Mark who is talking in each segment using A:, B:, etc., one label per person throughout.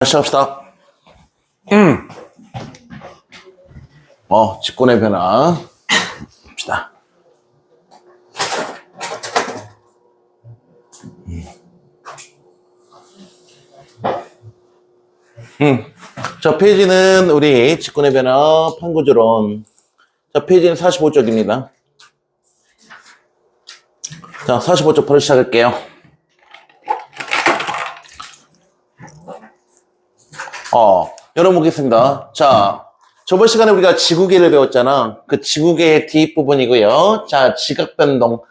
A: 시작합시다. 직권의 변화. 봅시다. 자, 페이지는 우리 직권의 변화 판구조론. 자, 페이지는 45쪽입니다. 자, 45쪽 바로 시작할게요. 여러분 보겠습니다. 자, 저번 시간에 우리가 지구계를 배웠잖아. 그 지구계의 뒷부분이고요. 자, 지각변동.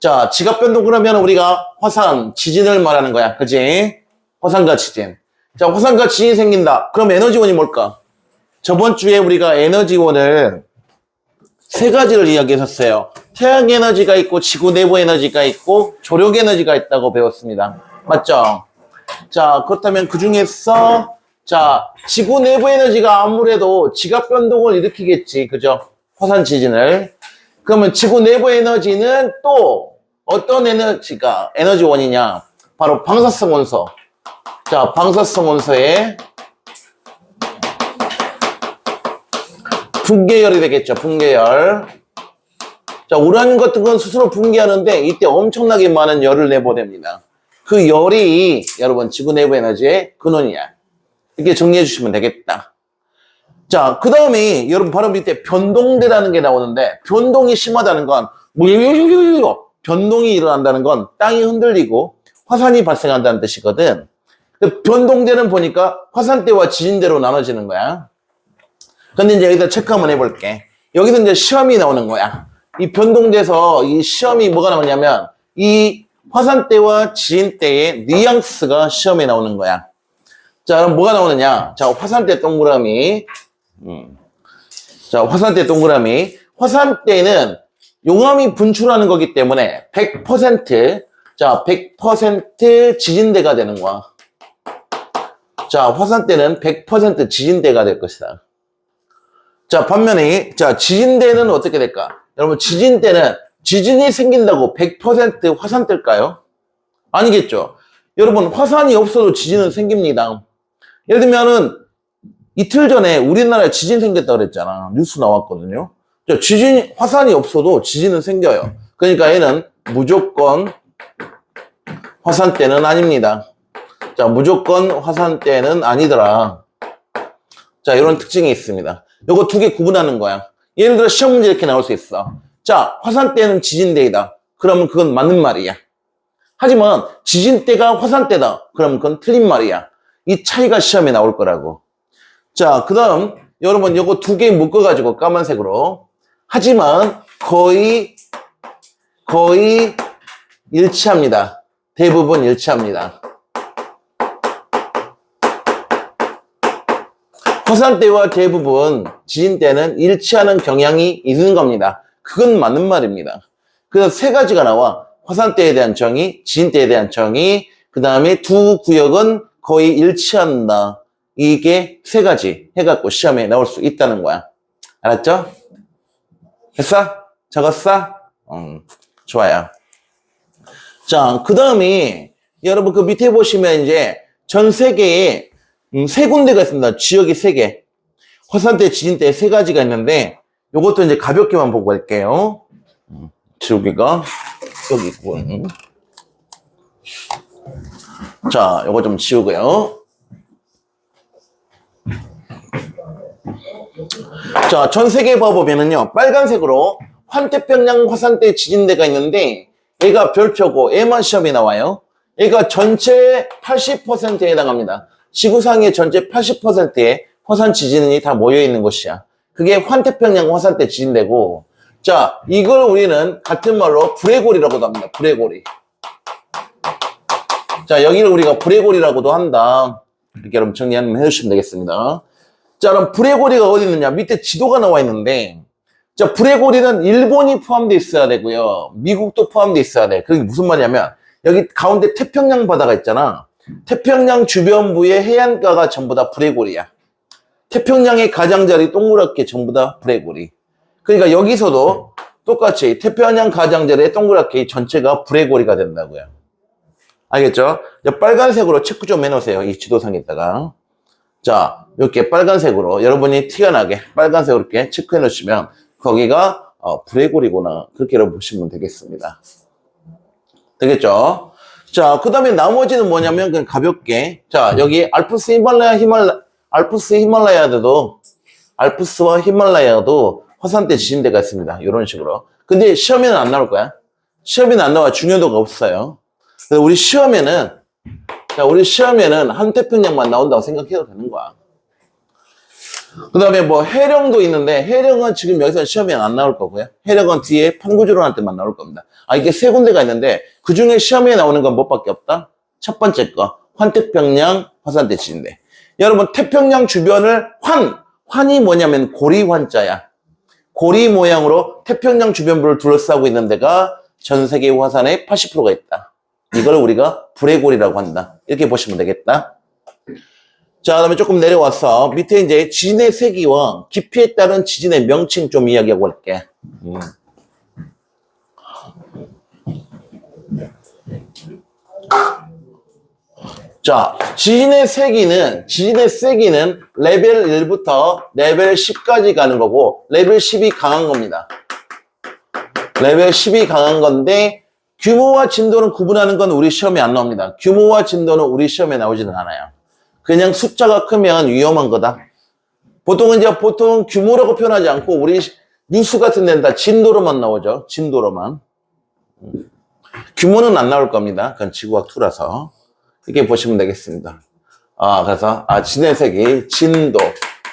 A: 자, 지각변동 그러면 우리가 화산, 지진을 말하는 거야. 그지? 화산과 지진. 자, 화산과 지진이 생긴다. 그럼 에너지원이 뭘까? 저번 주에 우리가 에너지원을 세 가지를 이야기했었어요. 태양 에너지가 있고, 지구 내부 에너지가 있고, 조력 에너지가 있다고 배웠습니다. 맞죠? 자, 그렇다면 그 중에서 자, 지구 내부 에너지가 아무래도 지각 변동을 일으키겠지. 그죠? 화산 지진을. 그러면 지구 내부 에너지는 또 어떤 에너지가 에너지원이냐? 바로 방사성 원소. 자, 방사성 원소의 붕괴열이 되겠죠. 붕괴열. 자, 우라늄 같은 건 스스로 붕괴하는데 이때 엄청나게 많은 열을 내보냅니다. 그 열이 여러분 지구 내부 에너지의 근원이야. 이렇게 정리해 주시면 되겠다. 자, 그 다음에 여러분 바로 밑에 변동대라는 게 나오는데 변동이 심하다는 건 변동이 일어난다는 건 땅이 흔들리고 화산이 발생한다는 뜻이거든. 변동대는 보니까 화산대와 지진대로 나눠지는 거야. 근데 이제 여기다 체크 한번 해볼게. 여기서 이제 시험이 나오는 거야. 이 변동대에서 이 시험이 뭐가 나오냐면 이 화산대와 지진대의 뉘앙스가 시험에 나오는 거야. 자, 그럼 뭐가 나오느냐? 자, 화산대 동그라미. 자, 화산대 동그라미. 화산대는 용암이 분출하는 거기 때문에 100%, 자, 100% 지진대가 되는 거야. 자, 화산대는 100% 지진대가 될 것이다. 자, 반면에, 자, 지진대는 어떻게 될까? 여러분, 지진대는 지진이 생긴다고 100% 화산대일까요? 아니겠죠? 여러분, 화산이 없어도 지진은 생깁니다. 예를 들면은 이틀 전에 우리나라에 지진 생겼다 그랬잖아. 뉴스 나왔거든요. 지진, 화산이 없어도 지진은 생겨요. 그러니까 얘는 무조건 화산대는 아닙니다. 자, 무조건 화산대는 아니더라. 자, 이런 특징이 있습니다. 요거 두 개 구분하는 거야. 예를 들어 시험 문제 이렇게 나올 수 있어. 자, 화산대는 지진대이다. 그러면 그건 맞는 말이야. 하지만 지진대가 화산대다. 그러면 그건 틀린 말이야. 이 차이가 시험에 나올 거라고. 자, 그 다음 여러분 요거 두 개 묶어가지고 까만색으로 하지만 거의 일치합니다. 대부분 일치합니다. 화산대와 대부분 지진대는 일치하는 경향이 있는 겁니다. 그건 맞는 말입니다. 그래서 세 가지가 나와. 화산대에 대한 정의, 지진대에 대한 정의, 그 다음에 두 구역은 거의 일치한다. 이게 세 가지 해갖고 시험에 나올 수 있다는 거야. 알았죠? 했어? 적었어? 좋아요. 자, 그 다음에 여러분 그 밑에 보시면 이제 전 세계에 세 군데가 있습니다. 지역이 세 개. 화산대, 지진대 세 가지가 있는데 요것도 이제 가볍게만 보고 갈게요. 지우개가 여기 있군. 자, 요거 좀 지우고요. 자, 전 세계에 봐보면은요, 빨간색으로 환태평양 화산대 지진대가 있는데, 얘가 별표고, 얘만 시험에 나와요. 얘가 전체 80%에 해당합니다. 지구상의 전체 80%의 화산 지진이 다 모여있는 곳이야. 그게 환태평양 화산대 지진대고, 자, 이걸 우리는 같은 말로 불레고리라고도 합니다. 불레고리. 자, 여기를 우리가 불레고리라고도 한다. 이렇게 여러분 정리 한번 해주시면 되겠습니다. 자, 그럼 불레고리가 어디 있느냐? 밑에 지도가 나와 있는데, 자, 불레고리는 일본이 포함되어 있어야 되고요. 미국도 포함되어 있어야 돼. 그게 무슨 말이냐면, 여기 가운데 태평양 바다가 있잖아. 태평양 주변부의 해안가가 전부 다 불레고리야. 태평양의 가장자리 동그랗게 전부 다 불레고리. 그러니까 여기서도 똑같이 태평양 가장자리에 동그랗게 전체가 불레고리가 된다고요. 알겠죠? 빨간색으로 체크 좀 해놓으세요. 이 지도상에다가. 자, 이렇게 빨간색으로 여러분이 티가 나게 빨간색으로 이렇게 체크해 놓으시면 거기가 브레골이구나. 그렇게 여러분 보시면 되겠습니다. 되겠죠? 자, 그 다음에 나머지는 뭐냐면 그냥 가볍게 자, 여기 알프스와 히말라야도 화산대 지진대가 있습니다. 이런 식으로. 근데 시험에는 안 나올 거야. 시험에는 안 나와. 중요도가 없어요. 그래서 우리 시험에는 한태평양만 나온다고 생각해도 되는 거야. 그 다음에 뭐 해령도 있는데 해령은 지금 여기서 시험에 안 나올 거고요. 해령은 뒤에 판구주론할 때만 나올 겁니다. 이게 세 군데가 있는데 그 중에 시험에 나오는 건 뭐밖에 없다? 첫 번째 거 환태평양 화산대 지진대. 여러분 태평양 주변을 환이 뭐냐면 고리환자야. 고리 모양으로 태평양 주변부를 둘러싸고 있는 데가 전 세계 화산의 80%가 있다. 이걸 우리가 브레골이라고 한다. 이렇게 보시면 되겠다. 자, 그다음에 조금 내려와서 밑에 이제 지진의 세기와 깊이에 따른 지진의 명칭 좀 이야기하고 할게. 자, 지진의 세기는 레벨 1부터 레벨 10까지 가는 거고 레벨 10이 강한 겁니다. 레벨 10이 강한 건데 규모와 진도는 구분하는 건 우리 시험에 안 나옵니다. 규모와 진도는 우리 시험에 나오지는 않아요. 그냥 숫자가 크면 위험한 거다. 보통 규모라고 표현하지 않고 우리 뉴스 같은 데는 다 진도로만 나오죠. 진도로만. 규모는 안 나올 겁니다. 그건 지구학 2라서. 이렇게 보시면 되겠습니다. 그래서 지진의 세기, 진도.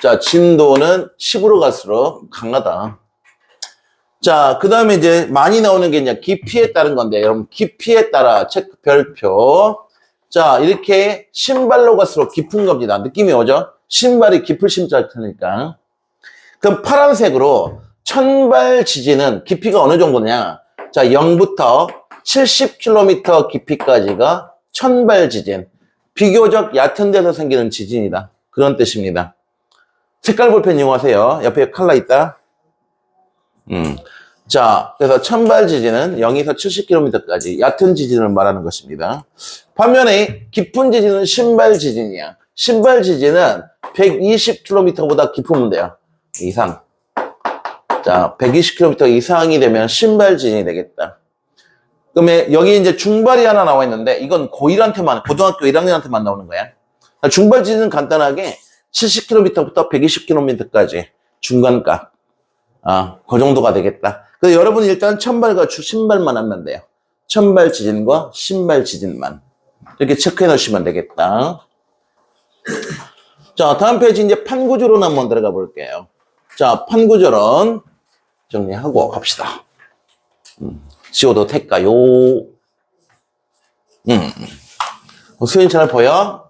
A: 자, 진도는 10으로 갈수록 강하다. 자, 그 다음에 이제 많이 나오는 게 이제 깊이에 따른 건데, 여러분, 깊이에 따라 체크 별표. 자, 이렇게 신발로 갈수록 깊은 겁니다. 느낌이 오죠? 신발이 깊을 심자일 테니까. 그럼 파란색으로 천발 지진은 깊이가 어느 정도냐? 자, 0부터 70km 깊이까지가 천발 지진. 비교적 얕은 데서 생기는 지진이다. 그런 뜻입니다. 색깔 볼펜 이용하세요. 옆에 칼라 있다. 자, 그래서 천발 지진은 0에서 70km까지 얕은 지진을 말하는 것입니다. 반면에 깊은 지진은 신발 지진이야. 신발 지진은 120km보다 깊으면 돼요. 이상. 자, 120km 이상이 되면 신발 지진이 되겠다. 그러면 여기 이제 중발이 하나 나와 있는데 이건 고1한테만, 고등학교 1학년한테만 나오는 거야. 중발 지진은 간단하게 70km부터 120km까지 중간값. 그 정도가 되겠다. 그래서 여러분이 일단 천발과 신발만 하면 돼요. 천발 지진과 신발 지진만. 이렇게 체크해 놓으시면 되겠다. 자, 다음 페이지 이제 판구조론 한번 들어가 볼게요. 자, 판구조론 정리하고 갑시다. 지워도 될까요? 수현 잘 보여?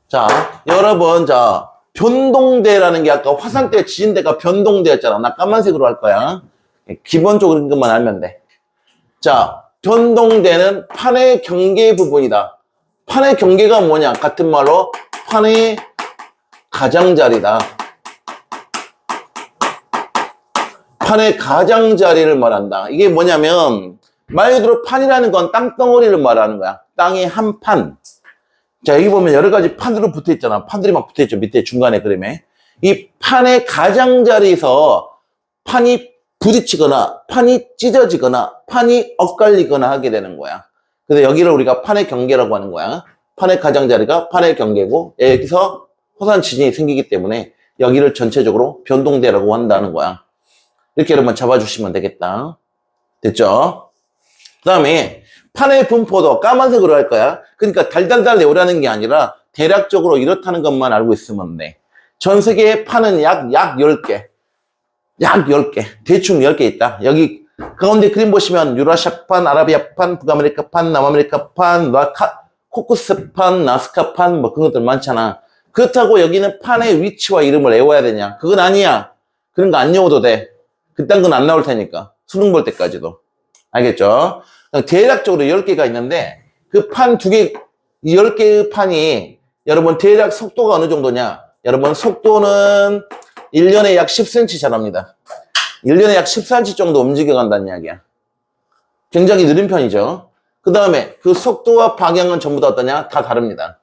A: 자, 여러분, 자, 변동대라는 게 아까 화산대, 지진대가 변동대였잖아. 나 까만색으로 할 거야. 기본적인 것만 알면 돼. 자, 변동대는 판의 경계 부분이다. 판의 경계가 뭐냐? 같은 말로 판의 가장자리다. 판의 가장자리를 말한다. 이게 뭐냐면 말 그대로 판이라는 건 땅덩어리를 말하는 거야. 땅의 한 판. 자, 여기 보면 여러 가지 판으로 붙어 있잖아. 판들이 막 붙어 있죠. 밑에 중간에 그림에. 이 판의 가장자리에서 판이 부딪히거나 판이 찢어지거나 판이 엇갈리거나 하게 되는 거야. 그래서 여기를 우리가 판의 경계라고 하는 거야. 판의 가장자리가 판의 경계고 여기서 화산 지진이 생기기 때문에 여기를 전체적으로 변동대라고 한다는 거야. 이렇게 여러분 잡아주시면 되겠다. 됐죠? 그 다음에 판의 분포도 까만색으로 할 거야. 그러니까 달달달 외우라는 게 아니라 대략적으로 이렇다는 것만 알고 있으면 돼. 전 세계의 판은 약 10개. 약 10개. 대충 10개 있다. 여기 가운데 그림 보시면 유라시아판, 아라비아판, 북아메리카판, 남아메리카판, 코쿠스판, 나스카판 뭐 그런 것들 많잖아. 그렇다고 여기는 판의 위치와 이름을 외워야 되냐? 그건 아니야. 그런 거 안 외워도 돼. 그딴 건 안 나올 테니까. 수능 볼 때까지도. 알겠죠? 대략적으로 10개가 있는데 그 판 2개, 10개의 판이 여러분 대략 속도가 어느 정도냐? 여러분 속도는 1년에 약 10cm 자랍니다. 1년에 약 10cm 정도 움직여 간다는 이야기야. 굉장히 느린 편이죠. 그 다음에 그 속도와 방향은 전부 다 어떠냐? 다 다릅니다.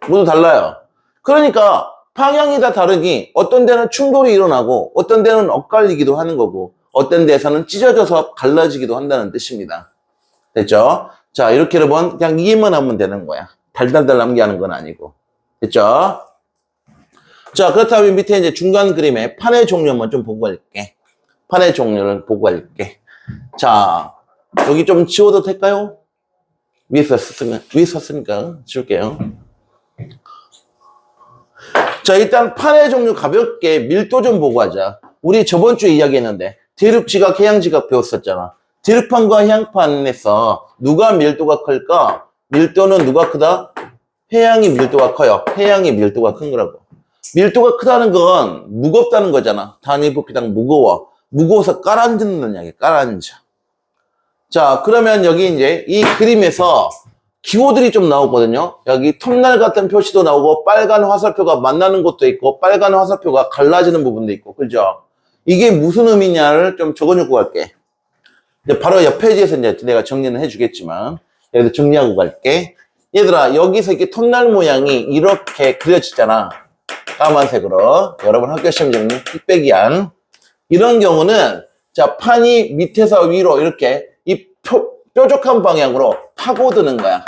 A: 모두 달라요. 그러니까 방향이 다 다르니 어떤 데는 충돌이 일어나고 어떤 데는 엇갈리기도 하는 거고 어떤 데서는 찢어져서 갈라지기도 한다는 뜻입니다. 됐죠? 자, 이렇게 여러분 그냥 이해만 하면 되는 거야. 달달달 남기하는 건 아니고. 됐죠? 자, 그렇다면 밑에 이제 중간 그림에 판의 종류 한번 좀 보고 갈게. 판의 종류를 보고 갈게. 자, 여기 좀 지워도 될까요? 위에 썼으니까 지울게요. 자, 일단 판의 종류 가볍게 밀도 좀 보고 하자. 우리 저번 주에 이야기했는데 대륙지각, 해양지각 배웠었잖아. 대륙판과 해양판에서 누가 밀도가 클까? 밀도는 누가 크다? 해양이 밀도가 커요. 해양이 밀도가 큰 거라고. 밀도가 크다는 건 무겁다는 거잖아. 단위 부피당 무거워. 무거워서 깔아앉는 이야기, 깔아앉아. 자, 그러면 여기 이제 이 그림에서 기호들이 좀 나오거든요. 여기 톱날 같은 표시도 나오고 빨간 화살표가 만나는 곳도 있고 빨간 화살표가 갈라지는 부분도 있고, 그죠? 이게 무슨 의미냐를 좀 적어놓고 갈게. 이제 바로 옆 페이지에서 이제 내가 정리는 해주겠지만 여기서 정리하고 갈게. 얘들아, 여기서 이렇게 톱날 모양이 이렇게 그려지잖아. 까만색으로. 여러분 학교 시험 정리 픽백이안. 이런 경우는 자, 판이 밑에서 위로 이렇게 이 뾰족한 방향으로 파고드는 거야.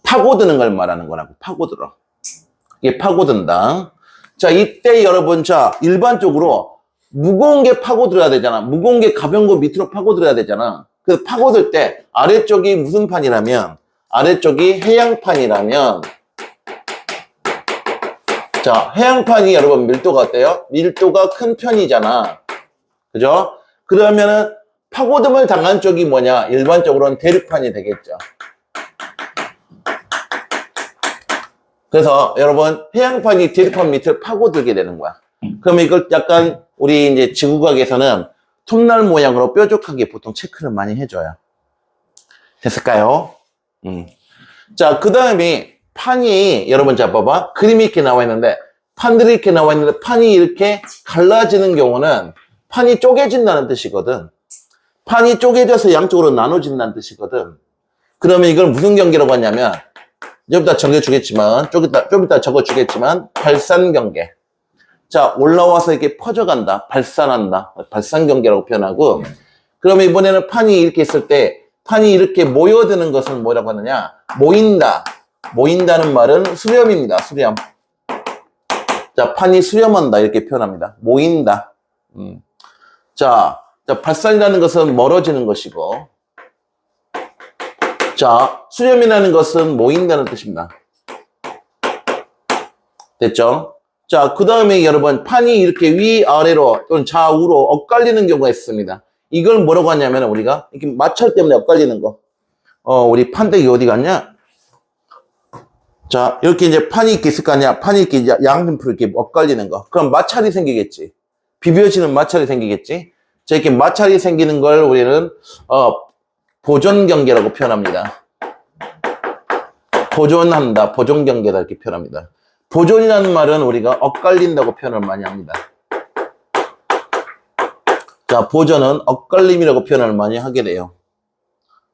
A: 파고드는 걸 말하는 거라고. 파고들어. 이게 파고든다. 자, 이때 여러분, 자, 일반적으로 무거운 게 파고들어야 되잖아. 무거운 게 가벼운 거 밑으로 파고들어야 되잖아. 그래서 파고들 때 아래쪽이 무슨 판이라면, 아래쪽이 해양판이라면, 자, 해양판이 여러분 밀도가 어때요? 밀도가 큰 편이잖아. 그죠? 그러면은 파고듦을 당한 쪽이 뭐냐? 일반적으로는 대륙판이 되겠죠. 그래서 여러분 해양판이 대륙판 밑을 파고들게 되는 거야. 그러면 이걸 약간 우리 이제 지구과학에서는 톱날 모양으로 뾰족하게 보통 체크를 많이 해줘요. 됐을까요? 자, 그 다음에 판이 여러분 자 봐봐. 그림이 이렇게 나와 있는데 판들이 이렇게 나와 있는데 판이 이렇게 갈라지는 경우는 판이 쪼개진다는 뜻이거든. 판이 쪼개져서 양쪽으로 나눠진다는 뜻이거든. 그러면 이걸 무슨 경계라고 하냐면 좀 이따 적어주겠지만 좀 이따 적어주겠지만 발산경계. 자, 올라와서 이렇게 퍼져간다. 발산한다. 발산경계라고 표현하고, 그러면 이번에는 판이 이렇게 있을 때 판이 이렇게 모여드는 것은 뭐라고 하느냐? 모인다. 모인다는 말은 수렴입니다. 수렴. 자, 판이 수렴한다 이렇게 표현합니다. 모인다. 자, 발산이라는 것은 멀어지는 것이고, 자, 수렴이라는 것은 모인다는 뜻입니다. 됐죠? 자, 그 다음에 여러분 판이 이렇게 위아래로 또는 좌우로 엇갈리는 경우가 있습니다. 이걸 뭐라고 하냐면 우리가 이렇게 마찰 때문에 엇갈리는 거. 우리 판때기 어디 갔냐? 자, 이렇게 이제 판이 이렇게 있을 거 아니야? 판이 이렇게 이제 양옆으로 이렇게 엇갈리는 거. 그럼 마찰이 생기겠지. 비벼지는 마찰이 생기겠지. 자, 이렇게 마찰이 생기는 걸 우리는 보존경계라고 표현합니다. 보존한다, 보존경계다 이렇게 표현합니다. 보존이라는 말은 우리가 엇갈린다고 표현을 많이 합니다. 자, 보존은 엇갈림이라고 표현을 많이 하게 돼요.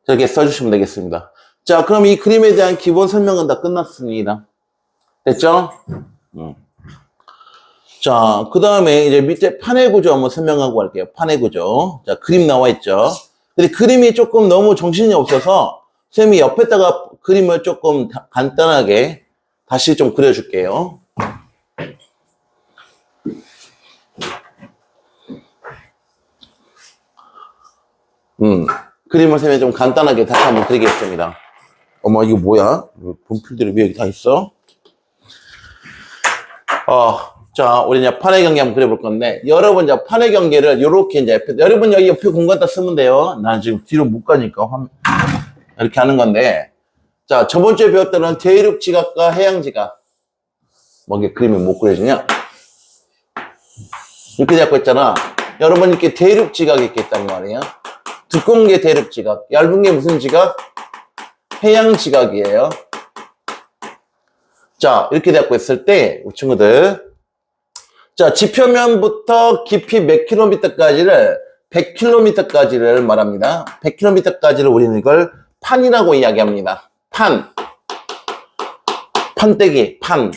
A: 이렇게 써주시면 되겠습니다. 자, 그럼 이 그림에 대한 기본 설명은 다 끝났습니다. 됐죠? 자, 그 다음에 이제 밑에 판의 구조 한번 설명하고 갈게요. 판의 구조. 자, 그림 나와 있죠? 근데 그림이 조금 너무 정신이 없어서 선생님이 옆에다가 그림을 조금 간단하게 다시 좀 그려줄게요. 그림을 선생님이 좀 간단하게 다시 한번 그리겠습니다. 어머, 이거 뭐야? 분필들이 왜 여기 다 있어? 자, 우리 이제 판의 경계 한번 그려볼 건데, 여러분 이제 판의 경계를 요렇게 이제 여러분 여기 옆에 공간 다 쓰면 돼요. 난 지금 뒤로 못 가니까 이렇게 하는 건데, 자, 저번 주에 배웠던 대륙 지각과 해양 지각. 뭐 이게 그림이 못 그려지냐? 이렇게 잡고 있잖아. 여러분 이렇게 대륙 지각이 이렇게 있단 말이에요. 두꺼운 게 대륙 지각, 얇은 게 무슨 지각? 해양 지각이에요. 자, 이렇게 잡고 있을 때, 우리 친구들. 자, 지표면부터 깊이 몇 킬로미터까지를 100km까지를 말합니다. 100km까지를 우리는 이걸 판이라고 이야기합니다. 판때기, 판.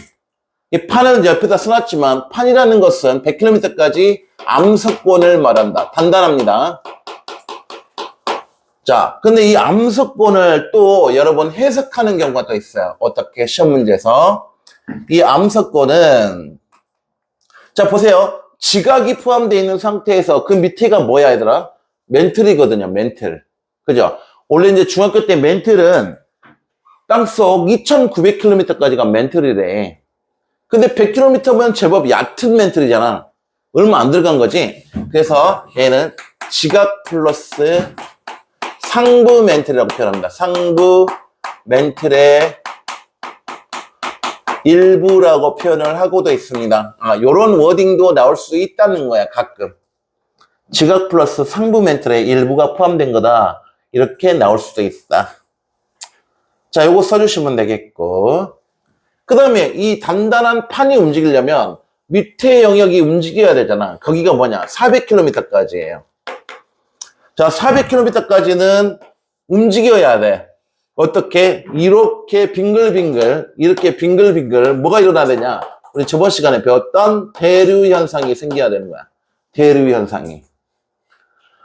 A: 이 판은 옆에다 써놨지만 판이라는 것은 100km까지 암석권을 말한다. 단단합니다. 자, 근데 이 암석권을 또 여러분 해석하는 경우가 또 있어요. 어떻게 시험 문제에서. 이 암석권은 자 보세요. 지각이 포함되어 있는 상태에서 그 밑에가 뭐야 얘들아? 멘틀이거든요. 멘틀. 그죠? 원래 이제 중학교 때 멘틀은 땅속 2900km까지가 멘틀이래. 근데 100km면 제법 얕은 멘틀이잖아. 얼마 안 들어간 거지. 그래서 얘는 지각 플러스 상부 멘틀이라고 표현합니다. 상부 멘틀의 일부라고 표현을 하고도 있습니다. 요런 워딩도 나올 수 있다는 거야, 가끔. 지각 플러스 상부 멘틀의 일부가 포함된 거다. 이렇게 나올 수도 있다. 자, 요거 써주시면 되겠고. 그 다음에 이 단단한 판이 움직이려면 밑에 영역이 움직여야 되잖아. 거기가 뭐냐? 400km까지예요. 자, 400km까지는 움직여야 돼. 어떻게? 이렇게 빙글빙글, 이렇게 빙글빙글, 뭐가 일어나야 되냐? 우리 저번 시간에 배웠던 대류 현상이 생겨야 되는 거야. 대류 현상이.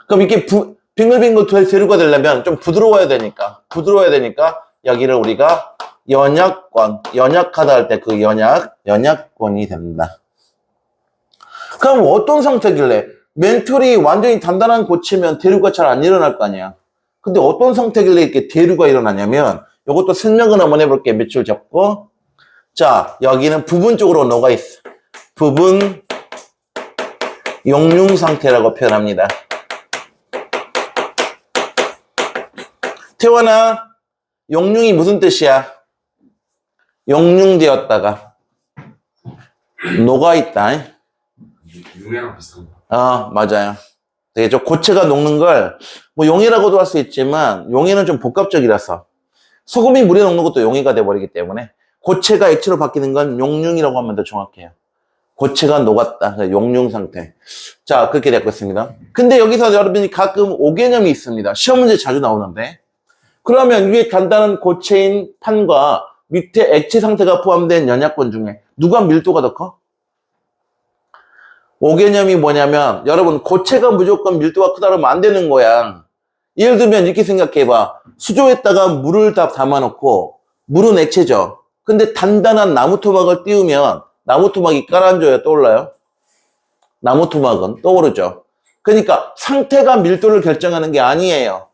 A: 그럼 이렇게 빙글빙글 대류가 되려면 좀 부드러워야 되니까 여기를 우리가 연약권, 연약하다 할 때 그 연약권이 된다. 그럼 어떤 상태길래? 멘틀이 완전히 단단한 고체면 대류가 잘 안 일어날 거 아니야. 근데 어떤 상태길래 이렇게 대류가 일어나냐면, 이것도 설명을 한번 해볼게. 몇 줄 잡고. 자, 여기는 부분 쪽으로 녹아 있어. 부분 용융 상태라고 표현합니다. 태원아, 용융이 무슨 뜻이야? 용융되었다가 녹아있다.
B: 용해랑 비슷한 거.
A: 맞아요. 되게 좀 고체가 녹는 걸 뭐 용해라고도 할 수 있지만 용해는 좀 복합적이라서 소금이 물에 녹는 것도 용해가 돼버리기 때문에 고체가 액체로 바뀌는 건 용융이라고 하면 더 정확해요. 고체가 녹았다. 용융 상태. 자, 그렇게 되고 있습니다. 근데 여기서 여러분이 가끔 오개념이 있습니다. 시험 문제 자주 나오는데 그러면 위에 단단한 고체인 판과 밑에 액체 상태가 포함된 연약권 중에 누가 밀도가 더 커? 오개념이 뭐냐면 여러분 고체가 무조건 밀도가 크다 그러면 안 되는 거야. 예를 들면 이렇게 생각해봐. 수조에다가 물을 다 담아놓고 물은 액체죠. 근데 단단한 나무 토막을 띄우면 나무 토막이 가라앉아요? 떠올라요? 나무 토막은 떠오르죠. 그러니까 상태가 밀도를 결정하는 게 아니에요.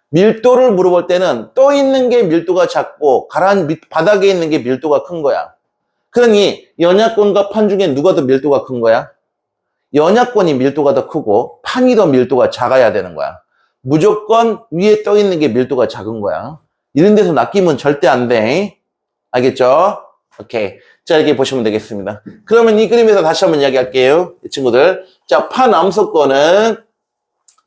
A: 밀도를 물어볼 때는 떠 있는 게 밀도가 작고 바닥에 있는 게 밀도가 큰 거야. 그러니 연약권과 판 중에 누가 더 밀도가 큰 거야? 연약권이 밀도가 더 크고 판이 더 밀도가 작아야 되는 거야. 무조건 위에 떠 있는 게 밀도가 작은 거야. 이런 데서 낚이면 절대 안 돼. 알겠죠? 오케이. 자, 이렇게 보시면 되겠습니다. 그러면 이 그림에서 다시 한번 이야기할게요. 이 친구들. 자, 판 암석권은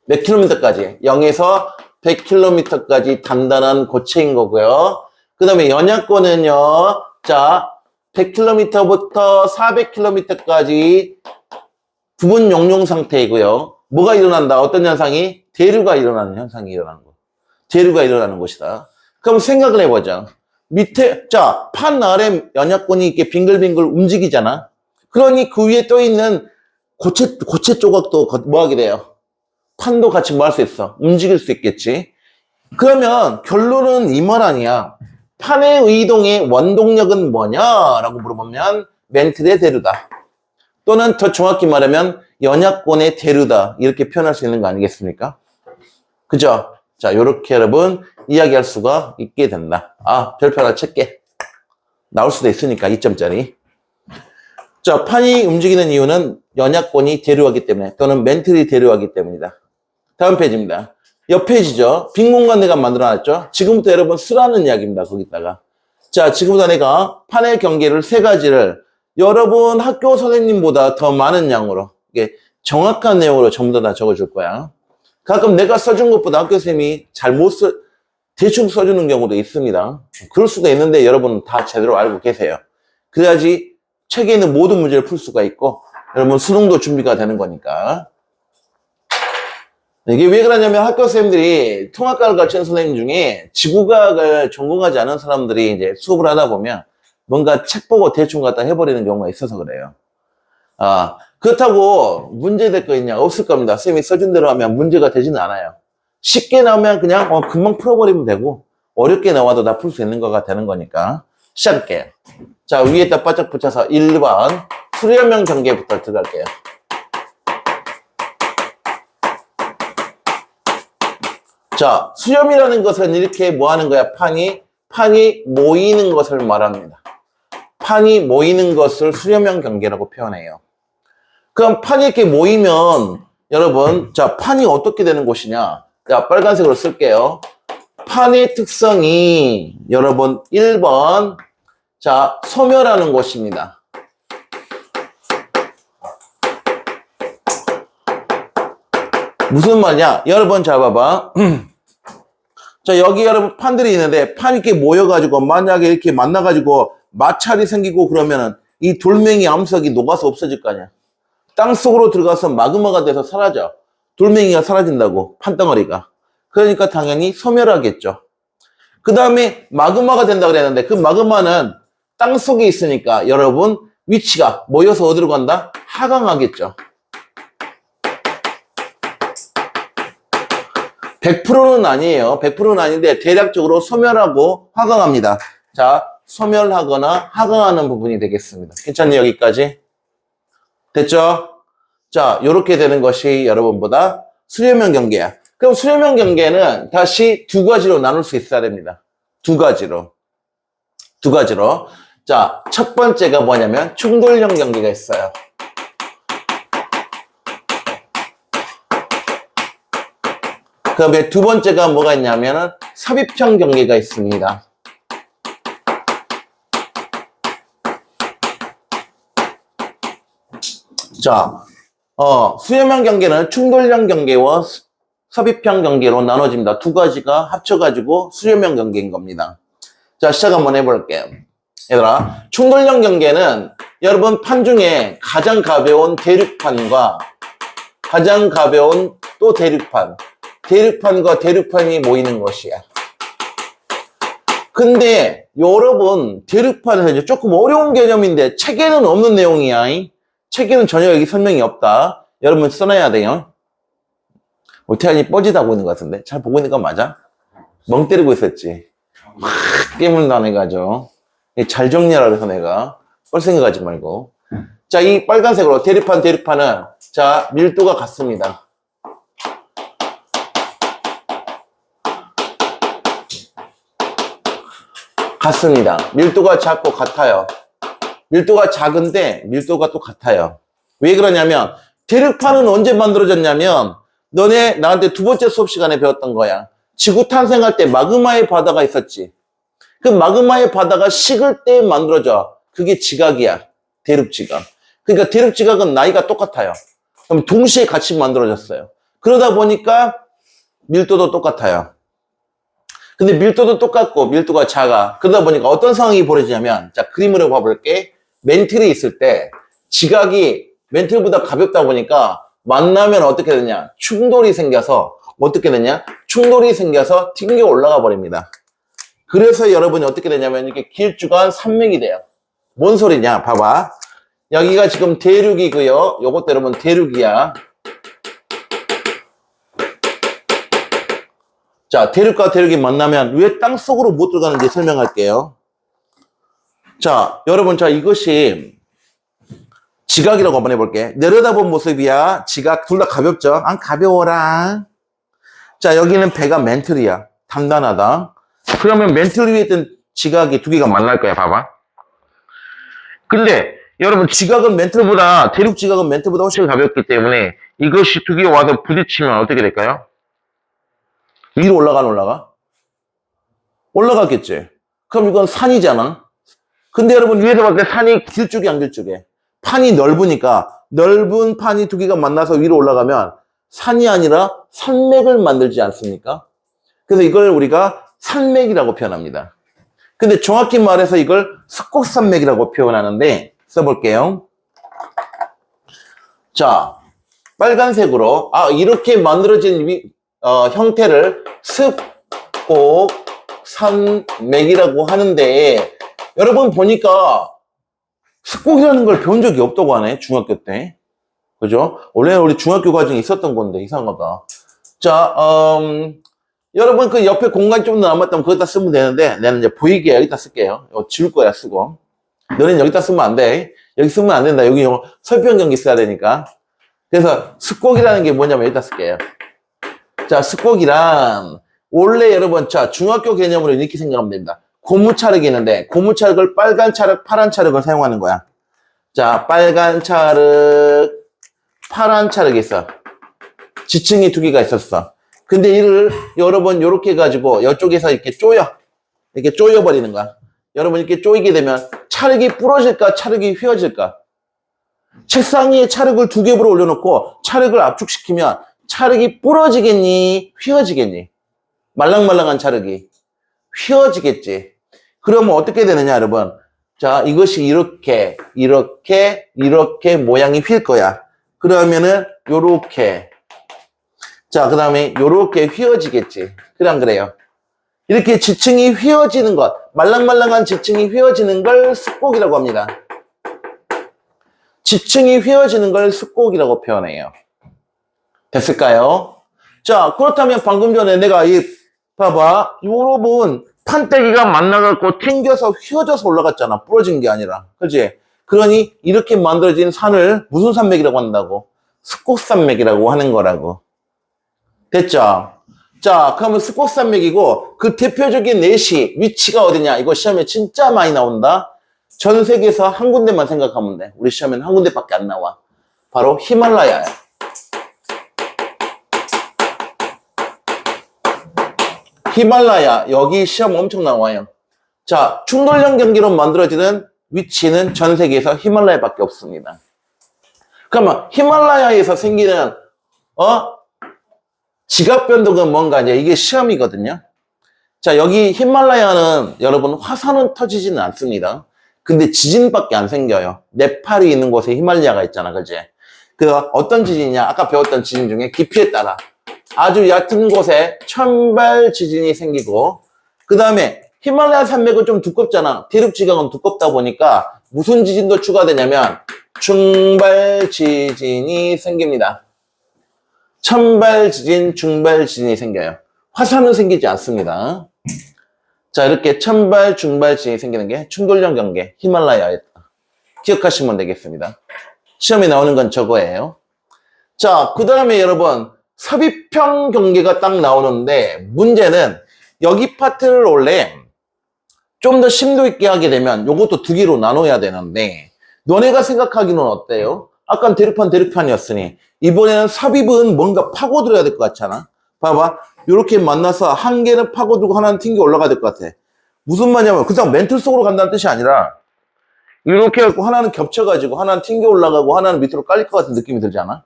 A: 몇 킬로미터까지? 0에서 100km까지 단단한 고체인 거고요. 그 다음에 연약권은요. 자, 100km부터 400km까지 부분 용융 상태이고요. 뭐가 일어난다? 어떤 현상이? 대류가 일어나는 현상이 일어나는 거. 대류가 일어나는 곳이다. 그럼 생각을 해보자. 밑에, 자, 판 아래 연약권이 이렇게 빙글빙글 움직이잖아. 그러니 그 위에 떠 있는 고체 조각도 뭐 하게 돼요? 판도 같이 뭐 할 수 있어? 움직일 수 있겠지. 그러면 결론은 이 말 아니야. 판의 의동의 원동력은 뭐냐라고 물어보면 멘틀의 대류다. 또는 더 정확히 말하면 연약권의 대류다. 이렇게 표현할 수 있는 거 아니겠습니까? 그죠? 자, 요렇게 여러분 이야기할 수가 있게 된다. 별표 하나 칠게. 나올 수도 있으니까 2점짜리. 자, 판이 움직이는 이유는 연약권이 대류하기 때문에 또는 멘틀이 대류하기 때문이다. 다음 페이지입니다. 옆 페이지죠. 빈 공간 내가 만들어놨죠. 지금부터 여러분 쓰라는 이야기입니다. 거기다가. 자, 지금부터 내가 판의 경계를 3가지를 여러분 학교 선생님보다 더 많은 양으로 이게 정확한 내용으로 전부 다 적어줄 거야. 가끔 내가 써준 것보다 학교 선생님이 대충 써주는 경우도 있습니다. 그럴 수도 있는데 여러분은 다 제대로 알고 계세요. 그래야지 책에 있는 모든 문제를 풀 수가 있고 여러분 수능도 준비가 되는 거니까. 이게 왜 그러냐면 학교 선생님들이 통합과를 가르치는 선생님 중에 지구과학을 전공하지 않은 사람들이 이제 수업을 하다 보면 뭔가 책 보고 대충 갖다 해버리는 경우가 있어서 그래요. 아, 그렇다고 문제 될 거 있냐? 없을 겁니다. 선생님이 써준 대로 하면 문제가 되지는 않아요. 쉽게 나오면 그냥 금방 풀어버리면 되고 어렵게 나와도 다 풀 수 있는 거가 되는 거니까 시작할게요. 자, 위에다 바짝 붙여서 1번 수렴형 경계부터 들어갈게요. 자, 수렴이라는 것은 이렇게 뭐 하는 거야? 판이 모이는 것을 말합니다. 판이 모이는 것을 수렴형 경계라고 표현해요. 그럼 판이 이렇게 모이면 여러분, 자, 판이 어떻게 되는 곳이냐? 자, 빨간색으로 쓸게요. 판의 특성이 여러분 1번 자, 소멸하는 곳입니다. 무슨 말이냐? 여러분 잘 봐봐. 자, 여기 여러분 판들이 있는데 판이 이렇게 모여가지고 만약에 이렇게 만나가지고 마찰이 생기고 그러면은 이 돌멩이 암석이 녹아서 없어질 거 아니야. 땅속으로 들어가서 마그마가 돼서 사라져. 돌멩이가 사라진다고, 판덩어리가. 그러니까 당연히 소멸하겠죠. 그 다음에 마그마가 된다 그랬는데 그 마그마는 땅속에 있으니까 여러분 위치가 모여서 어디로 간다? 하강하겠죠. 100%는 아니에요. 100%는 아닌데 대략적으로 소멸하고 하강합니다. 자, 소멸하거나 하강하는 부분이 되겠습니다. 괜찮니? 여기까지? 됐죠? 자, 요렇게 되는 것이 여러분보다 수렴형 경계야. 그럼 수렴형 경계는 다시 두 가지로 나눌 수 있어야 됩니다. 두 가지로. 자, 첫 번째가 뭐냐면 충돌형 경계가 있어요. 그 다음에 두 번째가 뭐가 있냐면은 삽입형 경계가 있습니다. 자, 수렴형 경계는 충돌형 경계와 삽입형 경계로 나눠집니다. 두 가지가 합쳐가지고 수렴형 경계인 겁니다. 자, 시작 한번 해볼게요. 얘들아, 충돌형 경계는 여러분 판 중에 가장 가벼운 대륙판과 가장 가벼운 또 대륙판과 대륙판이 모이는 것이야. 근데 여러분 대륙판에서 이제 조금 어려운 개념인데 책에는 없는 내용이야. 책에는 전혀 여기 설명이 없다. 여러분 써놔야 돼요. 태연이 뻐짓하고 있는 것 같은데 잘 보고 있는 거 맞아? 멍 때리고 있었지. 막 깨물 나내가지고 잘 정리하라 그래서 내가 뻘생각하지 말고. 자, 이 빨간색으로 대륙판은 자 밀도가 같습니다. 같습니다. 밀도가 작고 같아요. 밀도가 작은데 밀도가 또 같아요. 왜 그러냐면 대륙판은 언제 만들어졌냐면 너네 나한테 두 번째 수업 시간에 배웠던 거야. 지구 탄생할 때 마그마의 바다가 있었지. 그 마그마의 바다가 식을 때 만들어져. 그게 지각이야. 대륙지각. 그러니까 대륙지각은 나이가 똑같아요. 그럼 동시에 같이 만들어졌어요. 그러다 보니까 밀도도 똑같아요. 근데 밀도도 똑같고 밀도가 작아. 그러다 보니까 어떤 상황이 벌어지냐면 자, 그림으로 봐볼게. 멘틀이 있을 때 지각이 멘틀보다 가볍다 보니까 만나면 어떻게 되냐? 충돌이 생겨서 어떻게 되냐? 충돌이 생겨서 튕겨 올라가 버립니다. 그래서 여러분이 어떻게 되냐면 이렇게 길쭉한 산맥이 돼요. 뭔 소리냐? 봐봐. 여기가 지금 대륙이고요. 요것도 여러분 대륙이야. 자, 대륙과 대륙이 만나면 왜 땅속으로 못 들어가는지 설명할게요. 자, 여러분, 자, 이것이 지각이라고 한번 해볼게. 내려다본 모습이야. 지각, 둘 다 가볍죠? 안 가벼워라. 자, 여기는 배가 멘틀이야. 단단하다. 그러면 멘틀 위에 있던 지각이 두 개가 만날 거야. 봐봐. 근데 여러분, 대륙 지각은 멘틀보다 훨씬 가볍기 때문에 이것이 두 개가 와서 부딪히면 어떻게 될까요? 위로 올라가, 안 올라가? 올라갔겠지. 그럼 이건 산이잖아. 근데 여러분 위에서 봤을 때 산이 길쭉이 안 길쭉해? 판이 넓으니까 넓은 판이 두 개가 만나서 위로 올라가면 산이 아니라 산맥을 만들지 않습니까? 그래서 이걸 우리가 산맥이라고 표현합니다. 근데 정확히 말해서 이걸 석곡산맥이라고 표현하는데 써볼게요. 자, 빨간색으로, 이렇게 만들어진 형태를 습곡산맥이라고 하는데, 여러분 보니까 습곡이라는 걸 배운 적이 없다고 하네, 중학교 때. 그죠? 원래는 우리 중학교 과정에 있었던 건데, 이상하다. 자, 여러분 그 옆에 공간 좀 더 남았다면 거기다 쓰면 되는데, 나는 이제 보이게 여기다 쓸게요. 이거 지울 거야, 쓰고. 너는 여기다 쓰면 안 돼. 여기 쓰면 안 된다. 여기 설평 경기 써야 되니까. 그래서 습곡이라는 게 뭐냐면 여기다 쓸게요. 자, 습곡이란, 원래 여러분, 자, 중학교 개념으로 이렇게 생각하면 됩니다. 고무차륵이 있는데, 고무차륵을 빨간 차륵, 파란 차륵을 사용하는 거야. 자, 빨간 차륵, 파란 차륵이 있어. 지층이 두 개가 있었어. 근데 이를 여러분 요렇게 해가지고 이쪽에서 이렇게 이렇게 쪼여버리는 거야. 여러분 이렇게 쪼이게 되면 차륵이 부러질까 차륵이 휘어질까? 책상 위에 차륵을 두 겹으로 올려놓고 차륵을 압축시키면 차륵이 부러지겠니? 휘어지겠니? 말랑말랑한 차륵이 휘어지겠지. 그러면 어떻게 되느냐 여러분? 자, 이것이 이렇게 모양이 휠 거야. 그러면은 요렇게, 자, 그 다음에 요렇게 휘어지겠지. 그냥 그래요. 이렇게 지층이 휘어지는 것, 말랑말랑한 지층이 휘어지는 걸 습곡이라고 합니다. 지층이 휘어지는 걸 습곡이라고 표현해요. 됐을까요? 자, 그렇다면 방금 전에 내가 봐봐, 요 부분 판때기가 만나갖고 튕겨서 휘어져서 올라갔잖아. 부러진 게 아니라. 그치? 그러니 이렇게 만들어진 산을 무슨 산맥이라고 한다고? 습곡산맥이라고 하는 거라고. 됐죠? 자, 그러면 습곡산맥이고 그 대표적인 위치가 어디냐? 이거 시험에 진짜 많이 나온다. 전 세계에서 한 군데만 생각하면 돼. 우리 시험에는 한 군데밖에 안 나와. 바로 히말라야야. 히말라야, 여기 시험 엄청 나와요. 자, 충돌형 경기로 만들어지는 위치는 전 세계에서 히말라야밖에 없습니다. 그러면 히말라야에서 생기는 지각 변동은 뭔가 이제 이게 시험이거든요. 자, 여기 히말라야는 여러분 화산은 터지지는 않습니다. 근데 지진밖에 안 생겨요. 네팔이 있는 곳에 히말라야가 있잖아, 그지? 그 어떤 지진이냐? 아까 배웠던 지진 중에 깊이에 따라 아주 얕은 곳에 천발 지진이 생기고, 그 다음에 히말라야 산맥은 좀 두껍잖아. 대륙 지각은 두껍다 보니까 무슨 지진도 추가되냐면 중발 지진이 생깁니다. 천발 지진, 중발 지진이 생겨요. 화산은 생기지 않습니다. 자, 이렇게 천발, 중발 지진이 생기는 게 충돌형 경계, 히말라야에 기억하시면 되겠습니다. 시험에 나오는 건 저거예요. 자, 그 다음에 여러분 섭입형 경계가 딱 나오는데 문제는 여기 파트를 원래 좀 더 심도 있게 하게 되면 요것도 두 개로 나눠야 되는데 너네가 생각하기는 어때요? 아까는 대륙판이었으니 이번에는 삽입은 뭔가 파고들어야 될 것 같잖아. 봐봐, 이렇게 만나서 한 개는 파고들고 하나는 튕겨 올라가야 될 것 같아. 무슨 말이냐면 그냥 멘틀 속으로 간다는 뜻이 아니라 이렇게 해갖고 하나는 겹쳐가지고 하나는 튕겨 올라가고 하나는 밑으로 깔릴 것 같은 느낌이 들지 않아?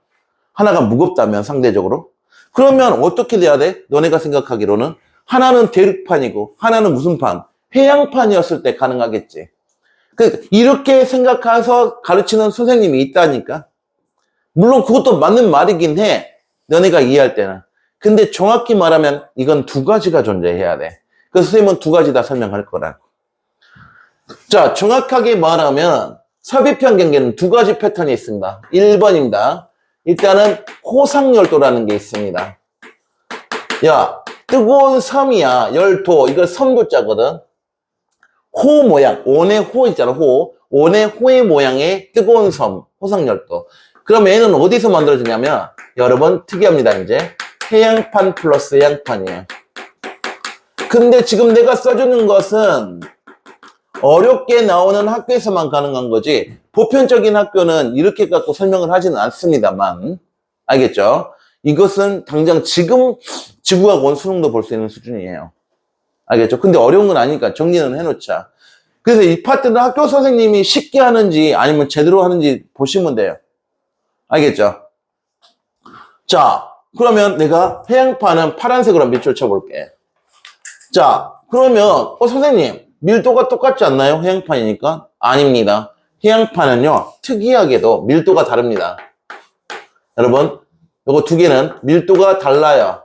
A: 하나가 무겁다면 상대적으로. 그러면 어떻게 돼야 돼? 너네가 생각하기로는 하나는 대륙판이고 하나는 무슨 판? 해양판이었을 때 가능하겠지. 이렇게 생각해서 가르치는 선생님이 있다니까. 물론 그것도 맞는 말이긴 해. 너네가 이해할 때는. 근데 정확히 말하면 이건 두 가지가 존재해야 돼. 그래서 선생님은 두 가지 다 설명할 거라고. 자, 정확하게 말하면 섭입형 경계는 두 가지 패턴이 있습니다. 1번입니다. 일단은 호상열도라는 게 있습니다. 야, 뜨거운 섬이야. 열도. 이거 섬도자거든. 호 모양. 온의 호 있잖아. 호. 온의 호의 모양의 뜨거운 섬. 호상열도. 그럼 얘는 어디서 만들어지냐면 여러분 특이합니다. 이제 해양판 플러스 해양판이에요. 근데 지금 내가 써주는 것은 어렵게 나오는 학교에서만 가능한 거지 보편적인 학교는 이렇게 갖고 설명을 하지는 않습니다만 알겠죠? 이것은 당장 지금 지구과학 원 수능도 볼 수 있는 수준이에요. 알겠죠? 근데 어려운 건 아니니까 정리는 해놓자. 그래서 이 파트는 학교 선생님이 쉽게 하는지 아니면 제대로 하는지 보시면 돼요. 알겠죠? 자, 그러면 내가 해양판은 파란색으로 밑줄 쳐볼게. 자, 그러면 선생님 밀도가 똑같지 않나요? 해양판이니까? 아닙니다. 해양판은요 특이하게도 밀도가 다릅니다. 여러분, 요거 두 개는 밀도가 달라요.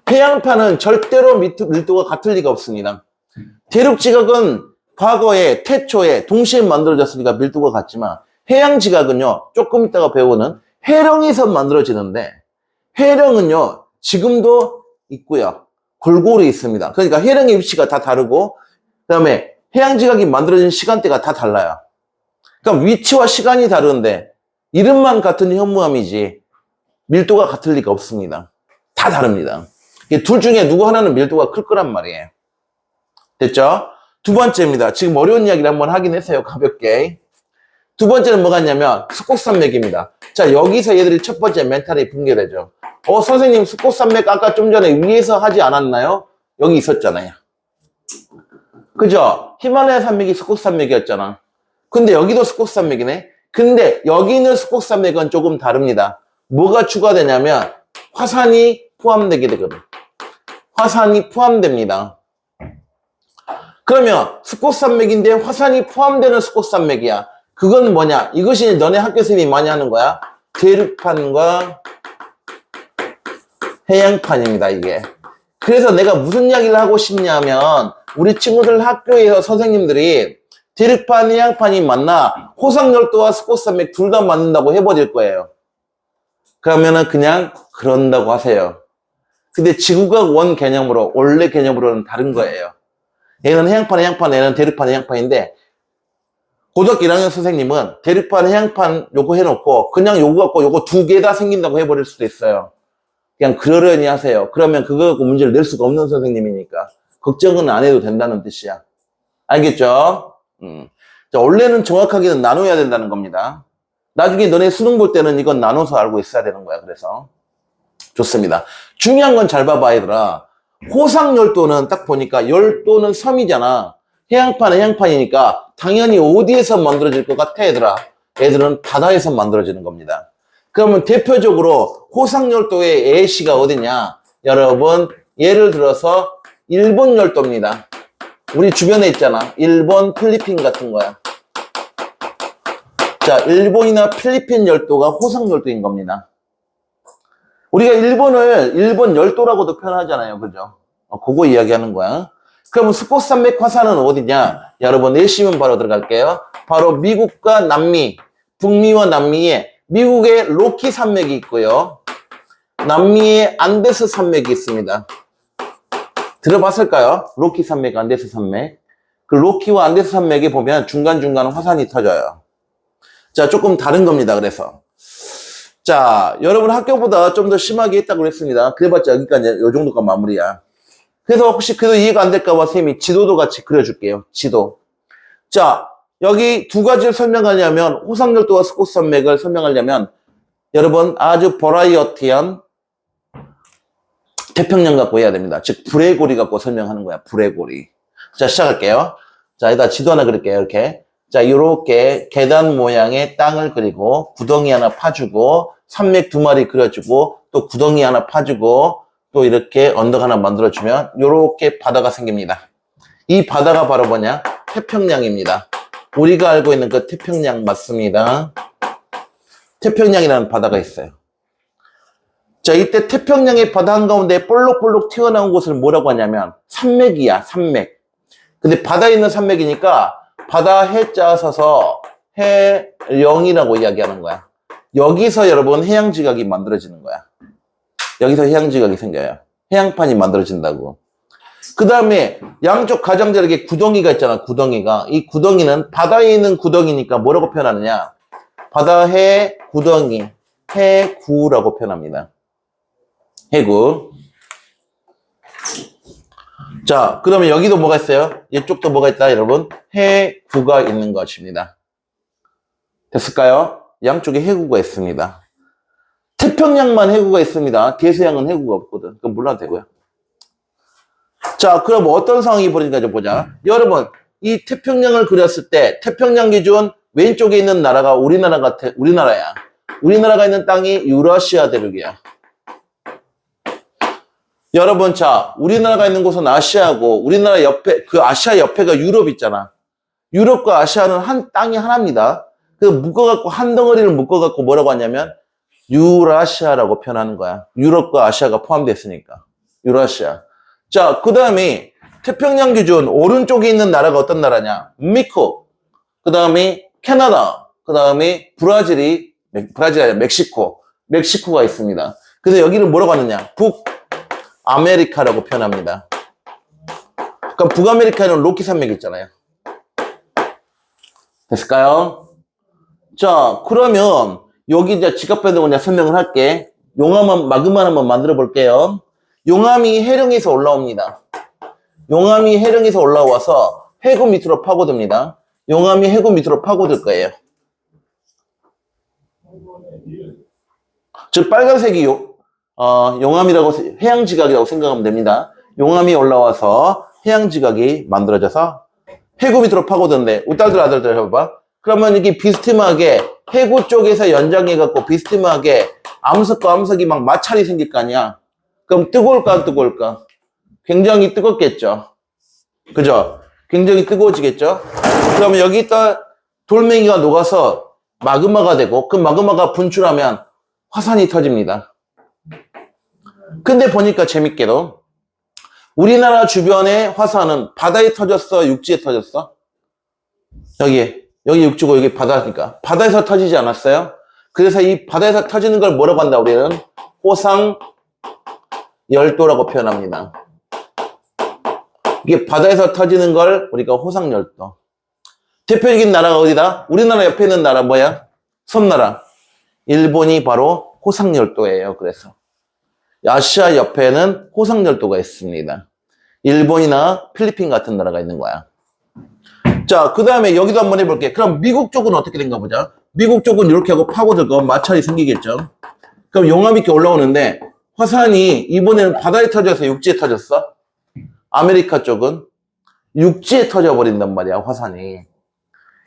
A: 해양판은 절대로 밀도가 같을 리가 없습니다. 대륙지각은 과거에 태초에 동시에 만들어졌으니까 밀도가 같지만 해양지각은요, 조금 있다가 배우는 해령에서 만들어지는데 해령은요, 지금도 있고요. 골고루 있습니다. 그러니까 해령의 위치가 다 다르고 그 다음에 해양지각이 만들어진 시간대가 다 달라요. 그러니까 위치와 시간이 다른데 이름만 같은 현무암이지 밀도가 같을 리가 없습니다. 다 다릅니다. 둘 중에 누구 하나는 밀도가 클 거란 말이에요. 됐죠? 두 번째입니다. 지금 어려운 이야기를 한번 하긴 했어요. 가볍게. 두 번째는 뭐가 있냐면 스콧산맥입니다. 자, 여기서 얘들이 첫 번째 멘탈이 붕괴되죠. 선생님 스콧산맥 아까 좀 전에 위에서 하지 않았나요? 여기 있었잖아요. 그죠? 히말라야 산맥이 스콧산맥이었잖아. 근데 여기도 스콧산맥이네. 근데 여기 있는 스콧산맥은 조금 다릅니다. 뭐가 추가되냐면 화산이 포함되게 되거든. 화산이 포함됩니다. 그러면 스콧산맥인데 화산이 포함되는 스콧산맥이야. 그건 뭐냐? 이것이 너네 학교 선생님이 많이 하는 거야. 대륙판과 해양판입니다, 이게. 그래서 내가 무슨 이야기를 하고 싶냐면 우리 친구들 학교에서 선생님들이 대륙판, 해양판이 맞나 호상열도와 스콧산맥 둘 다 맞는다고 해버릴 거예요. 그러면은 그냥 그런다고 하세요. 근데 지구과학 원 개념으로 원래 개념으로는 다른 거예요. 얘는 해양판, 얘는 대륙판, 해양판인데 고등학교 1학년 선생님은 대륙판, 해양판 요거 해놓고 그냥 요거 갖고 요거 두 개 다 생긴다고 해버릴 수도 있어요. 그냥 그러려니 하세요. 그러면 그거 갖고 문제를 낼 수가 없는 선생님이니까 걱정은 안 해도 된다는 뜻이야. 알겠죠? 자, 원래는 정확하게는 나눠야 된다는 겁니다. 나중에 너네 수능 볼 때는 이건 나눠서 알고 있어야 되는 거야. 그래서 좋습니다. 중요한 건 잘 봐봐, 얘들아. 호상열도는 딱 보니까 열도는 섬이잖아. 해양판, 해양판이니까 당연히 어디에서 만들어질 것 같아, 얘들아? 애들은 바다에서 만들어지는 겁니다. 그러면 대표적으로 호상열도의 예시가 어디냐? 여러분, 예를 들어서 일본 열도입니다. 우리 주변에 있잖아. 일본, 필리핀 같은 거야. 자, 일본이나 필리핀 열도가 호상열도인 겁니다. 우리가 일본을 일본 열도라고도 표현하잖아요. 그죠? 그거 이야기하는 거야. 그럼 스콧산맥 화산은 어디냐? 여러분, 내시면 바로 들어갈게요. 바로 미국과 남미, 북미와 남미에 미국의 로키 산맥이 있고요. 남미의 안데스 산맥이 있습니다. 들어봤을까요? 로키 산맥, 안데스 산맥. 그 로키와 안데스 산맥에 보면 중간중간 화산이 터져요. 자, 조금 다른 겁니다. 그래서. 자, 여러분 학교보다 좀 더 심하게 했다고 그랬습니다. 그래봤자 여기까지, 요 정도가 마무리야. 그래서 혹시 그래도 이해가 안 될까봐 선생님이 지도도 같이 그려줄게요. 지도. 자, 여기 두 가지를 설명하려면, 호상열도와 스콧산맥을 설명하려면, 여러분 아주 버라이어티한 태평양 갖고 해야 됩니다. 즉, 불의 고리 갖고 설명하는 거야. 불의 고리. 자, 시작할게요. 자, 여기다 지도 하나 그릴게요. 이렇게. 자, 요렇게 계단 모양의 땅을 그리고 구덩이 하나 파주고 산맥 두 마리 그려주고 또 구덩이 하나 파주고 또 이렇게 언덕 하나 만들어주면 요렇게 바다가 생깁니다. 이 바다가 바로 뭐냐? 태평양입니다. 우리가 알고 있는 그 태평양 맞습니다. 태평양이라는 바다가 있어요. 자, 이때 태평양의 바다 한가운데 볼록볼록 튀어나온 곳을 뭐라고 하냐면 산맥이야, 산맥. 근데 바다에 있는 산맥이니까 바다 해자 써서 해령이라고 이야기하는 거야. 여기서 여러분 해양지각이 만들어지는 거야. 여기서 해양지각이 생겨요. 해양판이 만들어진다고. 그 다음에 양쪽 가장자리에 구덩이가 있잖아. 구덩이가. 이 구덩이는 바다에 있는 구덩이니까 뭐라고 표현하느냐? 바다 해 구덩이, 해구라고 표현합니다. 해구. 자, 그러면 여기도 뭐가 있어요? 이쪽도 뭐가 있다, 여러분? 해구가 있는 것입니다. 됐을까요? 양쪽에 해구가 있습니다. 태평양만 해구가 있습니다. 대서양은 해구가 없거든. 그건 몰라도 되고요. 자, 그럼 어떤 상황이 벌어진가 좀 보자. 여러분, 이 태평양을 그렸을 때 태평양 기준 왼쪽에 있는 나라가 우리나라야. 우리나라가 있는 땅이 유라시아 대륙이야. 여러분, 자, 우리나라가 있는 곳은 아시아고, 우리나라 옆에, 그 아시아 옆에가 유럽 있잖아. 유럽과 아시아는 한 땅이 하나입니다. 그 묶어갖고 한 덩어리를 묶어갖고 뭐라고 하냐면 유라시아라고 표현하는 거야. 유럽과 아시아가 포함됐으니까. 유라시아. 자, 그 다음에 태평양 기준 오른쪽에 있는 나라가 어떤 나라냐? 미국. 그 다음에 캐나다. 그 다음에 브라질이 아니라 멕시코. 멕시코가 있습니다. 그래서 여기를 뭐라고 하느냐? 북아메리카라고 표현합니다. 그러니까 북아메리카는 로키 산맥 있잖아요. 됐을까요? 자, 그러면 여기 이제 지각 변동을 내가 설명을 할게. 마그마 한번 만들어 볼게요. 용암이 해령에서 올라옵니다. 용암이 해령에서 올라와서 해구 밑으로 파고듭니다. 용암이 해구 밑으로 파고들 거예요. 즉 빨간색이 용암이라고 해양지각이라고 생각하면 됩니다. 용암이 올라와서 해양지각이 만들어져서 해구 밑으로 파고드는데 우딸들 아들들 해봐. 그러면 이게 비스듬하게 해구 쪽에서 연장해갖고 비스듬하게 암석과 암석이 막 마찰이 생길 거 아니야. 그럼 뜨거울까 안 뜨거울까? 굉장히 뜨겁겠죠. 그죠? 굉장히 뜨거워지겠죠. 그러면 여기 있다 돌멩이가 녹아서 마그마가 되고 그 마그마가 분출하면 화산이 터집니다. 근데 보니까 재밌게도 우리나라 주변의 화산은 바다에 터졌어? 육지에 터졌어? 여기 육지고 여기 바다니까 바다에서 터지지 않았어요? 그래서 이 바다에서 터지는 걸 뭐라고 한다 우리는? 호상 열도라고 표현합니다. 이게 바다에서 터지는 걸 우리가 호상 열도. 대표적인 나라가 어디다? 우리나라 옆에 있는 나라 뭐야? 섬나라. 일본이 바로 호상 열도예요. 그래서 아시아 옆에는 호상 열도가 있습니다. 일본이나 필리핀 같은 나라가 있는 거야. 자, 그 다음에 여기도 한번 해볼게. 그럼 미국 쪽은 어떻게 된가 보자. 미국 쪽은 이렇게 하고 파고들고 마찰이 생기겠죠. 그럼 용암이 이렇게 올라오는데 화산이 이번에는 바다에 터져서 육지에 터졌어. 아메리카 쪽은 육지에 터져버린단 말이야, 화산이.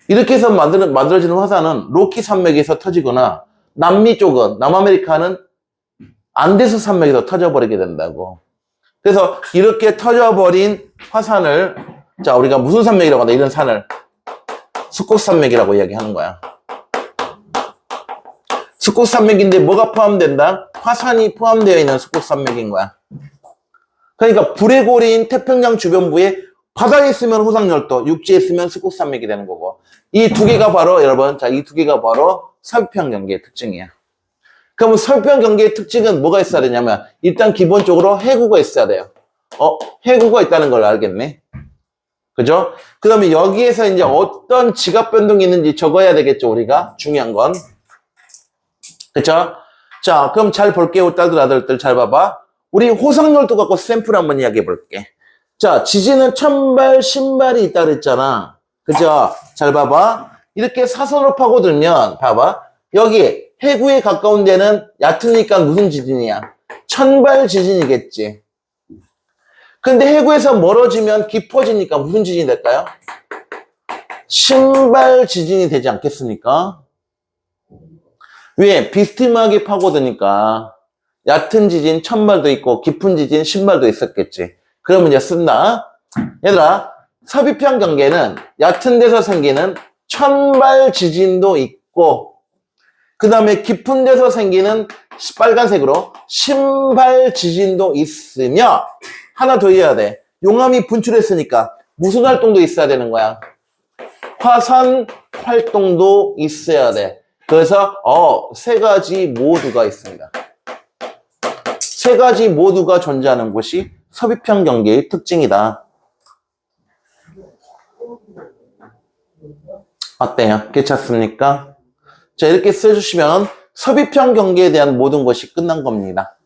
A: 이렇게 해서 만들어지는 화산은 로키 산맥에서 터지거나 남미 쪽은, 남아메리카는 안데스 산맥에서 터져버리게 된다고. 그래서 이렇게 터져버린 화산을 자, 우리가 무슨 산맥이라고 한다, 이런 산을. 스콧산맥이라고 이야기하는 거야. 스콧산맥인데 뭐가 포함된다? 화산이 포함되어 있는 스콧산맥인 거야. 그러니까 불의 고리인 태평양 주변부에 바다에 있으면 호상열도, 육지에 있으면 스콧산맥이 되는 거고. 이 두 개가 바로 여러분, 자, 이 두 개가 바로 서귀평 경계의 특징이야. 그러면 서귀평 경계의 특징은 뭐가 있어야 되냐면 일단 기본적으로 해구가 있어야 돼요. 해구가 있다는 걸 알겠네. 그죠? 그 다음에 여기에서 이제 어떤 지각 변동이 있는지 적어야 되겠죠, 우리가. 중요한 건. 그쵸? 자, 그럼 잘 볼게요, 딸들, 아들들. 잘 봐봐. 우리 호상열도 갖고 샘플 한번 이야기해 볼게. 자, 지진은 천발, 신발이 있다 그랬잖아. 그죠? 잘 봐봐. 이렇게 사선으로 파고들면, 봐봐. 여기 해구에 가까운 데는 얕으니까 무슨 지진이야? 천발 지진이겠지. 근데 해구에서 멀어지면 깊어지니까 무슨 지진이 될까요? 신발 지진이 되지 않겠습니까? 왜? 비스듬하게 파고드니까 얕은 지진 천발도 있고 깊은 지진 신발도 있었겠지. 그러면 이제 쓴다. 얘들아, 서귀평 경계는 얕은 데서 생기는 천발 지진도 있고 그 다음에 깊은 데서 생기는 빨간색으로 신발 지진도 있으며 하나 더 해야 돼. 용암이 분출했으니까 무슨 활동도 있어야 되는 거야? 화산 활동도 있어야 돼. 그래서 세 가지 모두가 있습니다. 세 가지 모두가 존재하는 곳이 서귀평 경계의 특징이다. 어때요? 괜찮습니까? 자, 이렇게 써주시면 서귀평 경계에 대한 모든 것이 끝난 겁니다.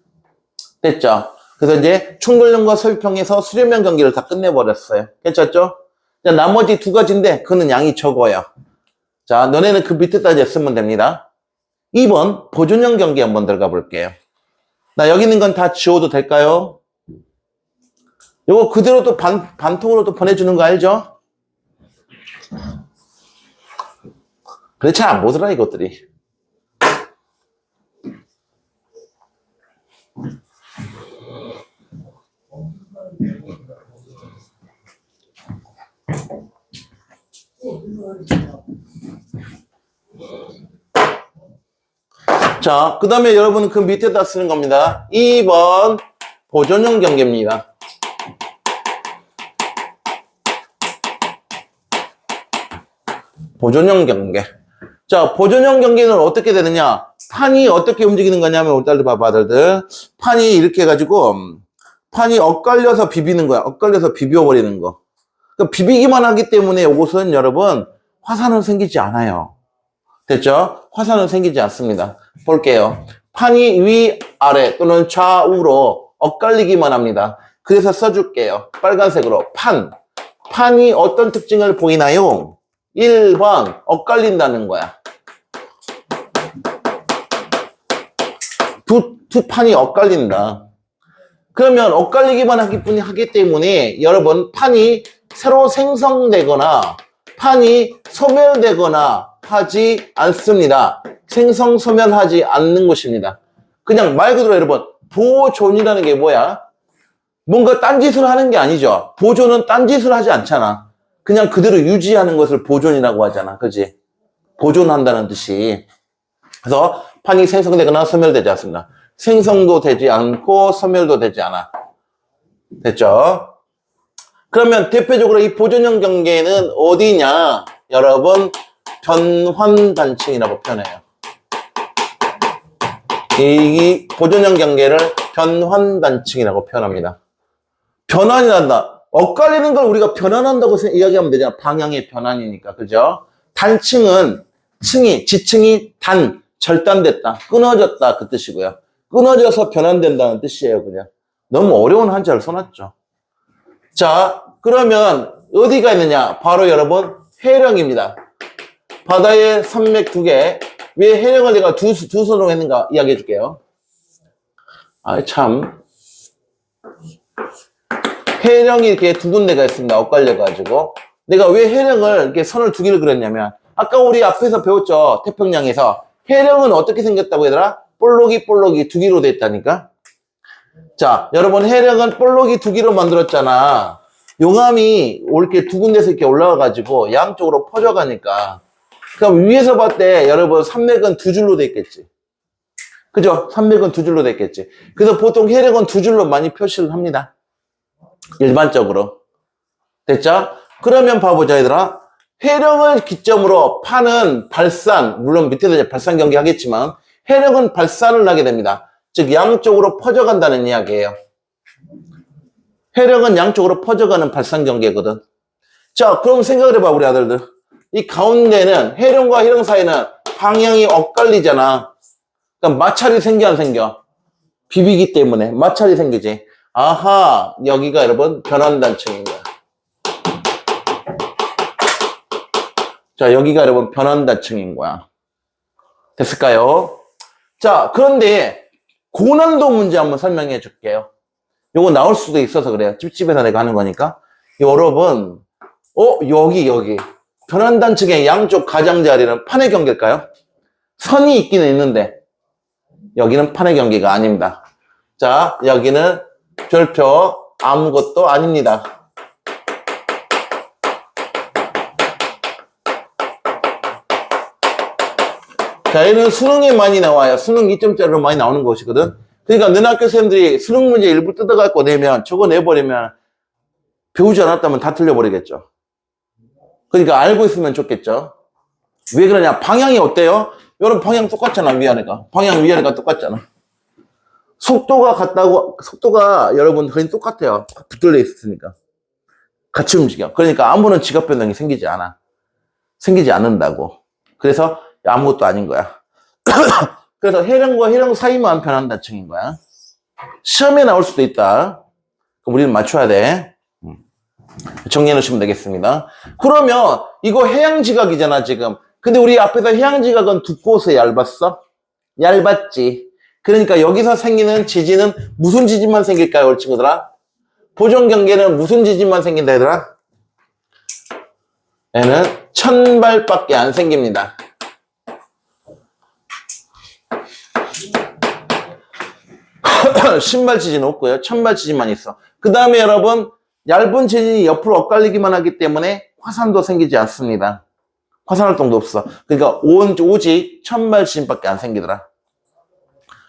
A: 됐죠? 그래서 이제 충돌령과 서귀평에서 수련면 경기를 다 끝내버렸어요. 괜찮죠? 자, 나머지 두 가지인데 그는 양이 적어요. 자, 너네는 그 밑에다 이제 쓰면 됩니다. 2번 보존형 경기 한번 들어가 볼게요. 나 여기 있는 건 다 지워도 될까요? 요거 그대로 또 반통으로 또 보내주는 거 알죠? 그래, 잘 안 보더라 이것들이. 자, 그 다음에 여러분은 그 밑에다 쓰는 겁니다. 2번 보존형 경계입니다. 보존형 경계. 자, 보존형 경계는 어떻게 되느냐? 판이 어떻게 움직이는 거냐면, 우리 딸들 봐봐, 아들들. 판이 이렇게 해가지고, 판이 엇갈려서 비비는 거야. 엇갈려서 비벼버리는 거. 그러니까 비비기만 하기 때문에 이것은 여러분, 화산은 생기지 않아요. 됐죠? 화산은 생기지 않습니다. 볼게요. 판이 위, 아래 또는 좌우로 엇갈리기만 합니다. 그래서 써줄게요. 빨간색으로. 판이 어떤 특징을 보이나요? 1번, 엇갈린다는 거야. 두 판이 엇갈린다. 그러면 엇갈리기만 하기 때문에 여러분, 판이 새로 생성되거나 판이 소멸되거나 하지 않습니다. 생성, 소멸하지 않는 것입니다. 그냥 말 그대로 여러분, 보존이라는 게 뭐야? 뭔가 딴짓을 하는 게 아니죠. 보존은 딴짓을 하지 않잖아. 그냥 그대로 유지하는 것을 보존이라고 하잖아. 그지? 보존한다는 뜻이. 그래서 판이 생성되거나 소멸되지 않습니다. 생성도 되지 않고 소멸도 되지 않아. 됐죠? 그러면 대표적으로 이 보존형 경계는 어디냐? 여러분, 변환단층이라고 표현해요. 이 보존형 경계를 변환단층이라고 표현합니다. 변환이 난다. 엇갈리는 걸 우리가 변환한다고 이야기하면 되잖아. 방향의 변환이니까. 그죠? 단층은 지층이 절단됐다. 끊어졌다. 그 뜻이고요. 끊어져서 변환된다는 뜻이에요. 그냥. 너무 어려운 한자를 써놨죠. 자, 그러면 어디가 있느냐? 바로 여러분, 해령입니다. 바다에 산맥 2개. 왜 해령을 내가 두 손으로 했는가 이야기해 줄게요. 참. 해령이 이렇게 두 군데가 있습니다. 엇갈려가지고. 내가 왜 해령을 이렇게 선을 2개를 그렸냐면, 아까 우리 앞에서 배웠죠. 태평양에서. 해령은 어떻게 생겼다고 얘들아? 볼록이 2개로 됐다니까? 자, 여러분, 해령은 볼록이 2개로 만들었잖아. 용암이 이렇게 두 군데서 이렇게 올라와가지고 양쪽으로 퍼져가니까. 그럼 위에서 봤을 때 여러분, 산맥은 2줄로 됐겠지. 그죠? 산맥은 2줄로 됐겠지. 그래서 보통 해령은 2줄로 많이 표시를 합니다. 일반적으로. 됐죠? 그러면 봐보자, 얘들아. 해령을 기점으로 파는 발산, 물론 밑에도 이제 발산 경계 하겠지만, 해령은 발산을 하게 됩니다. 즉, 양쪽으로 퍼져간다는 이야기예요. 해령은 양쪽으로 퍼져가는 발산 경계거든. 자, 그럼 생각을 해봐, 우리 아들들. 이 가운데는, 해령과 해령 사이는 방향이 엇갈리잖아. 그러니까 마찰이 생겨, 안 생겨? 비비기 때문에 마찰이 생기지. 아하, 여기가 여러분 변환단층인 거야. 자, 여기가 여러분 변환단층인 거야. 됐을까요? 자, 그런데 고난도 문제 한번 설명해 줄게요. 요거 나올 수도 있어서 그래요. 찝찝해서 내가 하는 거니까. 여러분, 여기. 변환단층의 양쪽 가장자리는 판의 경계일까요? 선이 있기는 있는데, 여기는 판의 경계가 아닙니다. 자, 여기는 별표 아무것도 아닙니다. 자, 얘는 수능에 많이 나와요. 수능 2점짜리로 많이 나오는 것이거든. 그러니까 너네 학교 선생님들이 수능 문제 일부 뜯어갖고 내면, 저거 내버리면 배우지 않았다면 다 틀려버리겠죠. 그러니까 알고 있으면 좋겠죠. 왜 그러냐? 방향이 어때요? 여러분 방향 똑같잖아, 위아래가. 방향 위아래가 똑같잖아. 속도가 여러분 거의 똑같아요. 붙들려 있으니까. 같이 움직여. 그러니까 아무런 지각 변동이 생기지 않아. 생기지 않는다고. 그래서 아무것도 아닌 거야. 그래서 해령과 해령 사이만 변환단층인 거야. 시험에 나올 수도 있다. 그럼 우리는 맞춰야 돼. 정리해 놓으시면 되겠습니다. 그러면 이거 해양지각이잖아, 지금. 근데 우리 앞에서 해양지각은 두꺼워서 얇았어? 얇았지. 그러니까 여기서 생기는 지진은 무슨 지진만 생길까요, 우리 친구들아? 보존경계는 무슨 지진만 생긴다, 얘들아? 얘는 1000발밖에 안 생깁니다. 신발 지진 없고요. 1000발 지진만 있어. 그 다음에 여러분, 얇은 지진이 옆으로 엇갈리기만 하기 때문에 화산도 생기지 않습니다. 화산 활동도 없어. 그러니까 오직 1000발 지진밖에 안 생기더라.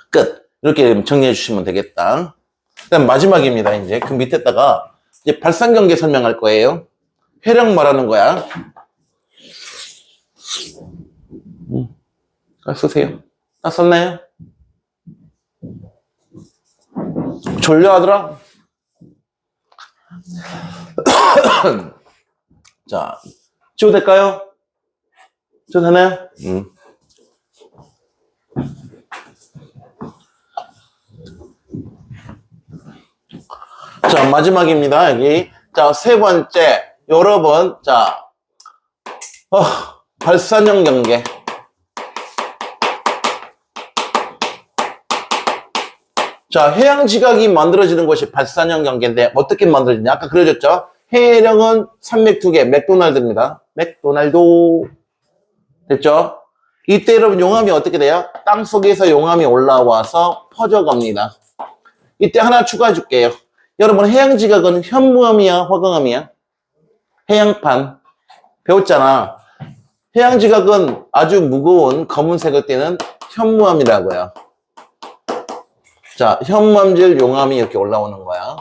A: 끝. 이렇게 정리해 주시면 되겠다. 그다음 마지막입니다. 이제 그 밑에다가 이제 발산경계 설명할 거예요. 회령 말하는 거야. 쓰세요. 다 썼나요? 졸려 하더라? 자, 지워도 될까요? 지워도 되나요? 자, 마지막입니다. 여기. 자, 세 번째. 여러분, 자, 발산형 경계. 자, 해양 지각이 만들어지는 것이 발산형 경계인데 어떻게 만들어지냐? 아까 그려졌죠? 해령은 산맥 두 개, 맥도날드입니다. 맥도날드. 됐죠? 이때 여러분 용암이 어떻게 돼요? 땅 속에서 용암이 올라와서 퍼져갑니다. 이때 하나 추가해 줄게요. 여러분 해양 지각은 현무암이야, 화강암이야? 해양판. 배웠잖아. 해양 지각은 아주 무거운 검은색을 띠는 현무암이라고요. 자, 현무암질 용암이 이렇게 올라오는 거야.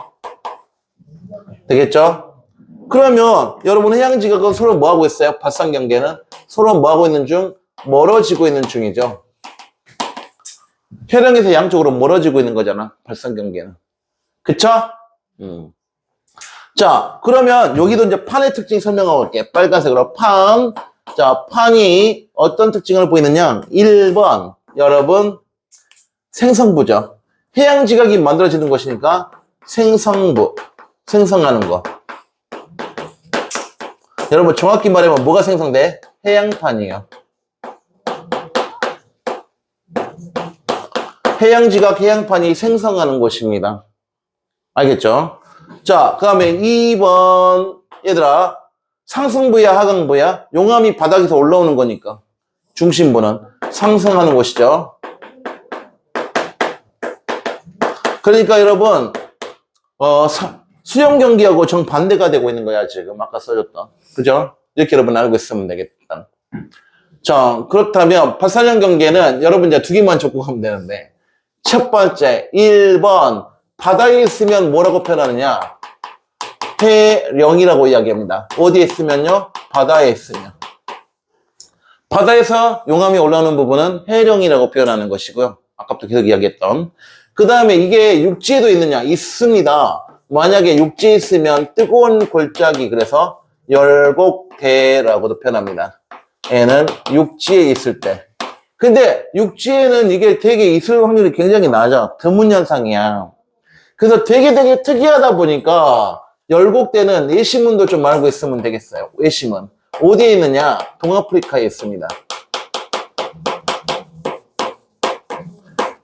A: 되겠죠? 그러면 여러분 해양 지각은 서로 뭐 하고 있어요? 발산 경계는 서로 뭐 하고 있는 중? 멀어지고 있는 중이죠. 해령에서 양쪽으로 멀어지고 있는 거잖아. 발산 경계는. 그쵸? 자, 그러면 여기도 이제 판의 특징 설명하고 올게. 빨간색으로 판. 자, 판이 어떤 특징을 보이느냐? 1번, 여러분, 생성부죠. 해양 지각이 만들어지는 것이니까 생성부, 생성하는 거. 여러분 정확히 말하면 뭐가 생성돼? 해양판이에요. 해양 지각, 해양판이 생성하는 것입니다. 알겠죠? 자, 그 다음에 2번 얘들아, 상승부야 하강부야? 용암이 바닥에서 올라오는 거니까 중심부는 상승하는 것이죠. 그러니까 여러분 수영 경기하고 정반대가 되고 있는 거야 지금 아까 써줬던. 그죠? 이렇게 여러분 알고 있으면 되겠다. 자, 그렇다면 발산형 경계는 여러분 이제 두 개만 적고하면 되는데 첫 번째 1번 바다에 있으면 뭐라고 표현하느냐? 해령이라고 이야기합니다. 어디에 있으면요? 바다에 있으면. 바다에서 용암이 올라오는 부분은 해령이라고 표현하는 것이고요. 아까부터 계속 이야기했던. 그 다음에 이게 육지에도 있느냐? 있습니다. 만약에 육지에 있으면 뜨거운 골짜기, 그래서 열곡대라고도 표현합니다. 얘는 육지에 있을 때. 근데 육지에는 이게 되게 있을 확률이 굉장히 낮아. 드문 현상이야. 그래서 되게 특이하다 보니까 열곡대는 외시문도 좀 알고 있으면 되겠어요. 외시문. 어디에 있느냐? 동아프리카에 있습니다.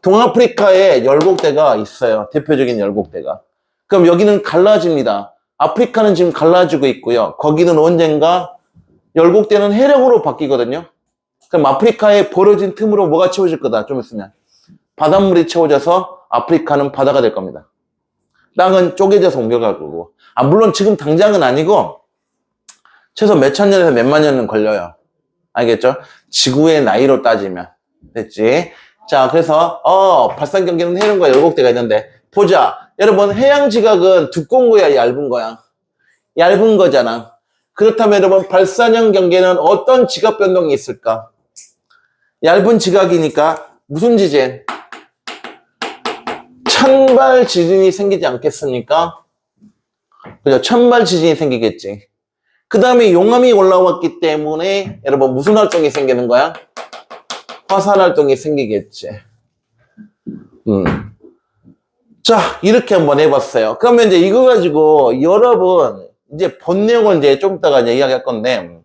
A: 동아프리카에 열곡대가 있어요. 대표적인 열곡대가. 그럼 여기는 갈라집니다. 아프리카는 지금 갈라지고 있고요. 거기는 언젠가 열곡대는 해령으로 바뀌거든요. 그럼 아프리카에 벌어진 틈으로 뭐가 채워질 거다. 좀 있으면. 바닷물이 채워져서 아프리카는 바다가 될 겁니다. 땅은 쪼개져서 옮겨갈 거고. 물론 지금 당장은 아니고 최소 몇천 년에서 몇만 년은 걸려요. 알겠죠? 지구의 나이로 따지면. 됐지? 자, 그래서 발산 경계는 해령과 열곡대가 있는데 보자. 여러분 해양 지각은 두꺼운 거야, 얇은 거야? 얇은 거잖아. 그렇다면 여러분 발산형 경계는 어떤 지각 변동이 있을까? 얇은 지각이니까 무슨 지진? 천발 지진이 생기지 않겠습니까? 그죠? 천발 지진이 생기겠지. 그 다음에 용암이 올라왔기 때문에 여러분 무슨 활동이 생기는 거야? 화산 활동이 생기겠지. 자, 이렇게 한번 해봤어요. 그러면 이제 이거 가지고 여러분 이제 본 내용을 이제 좀 이따가 이제 이야기할 건데,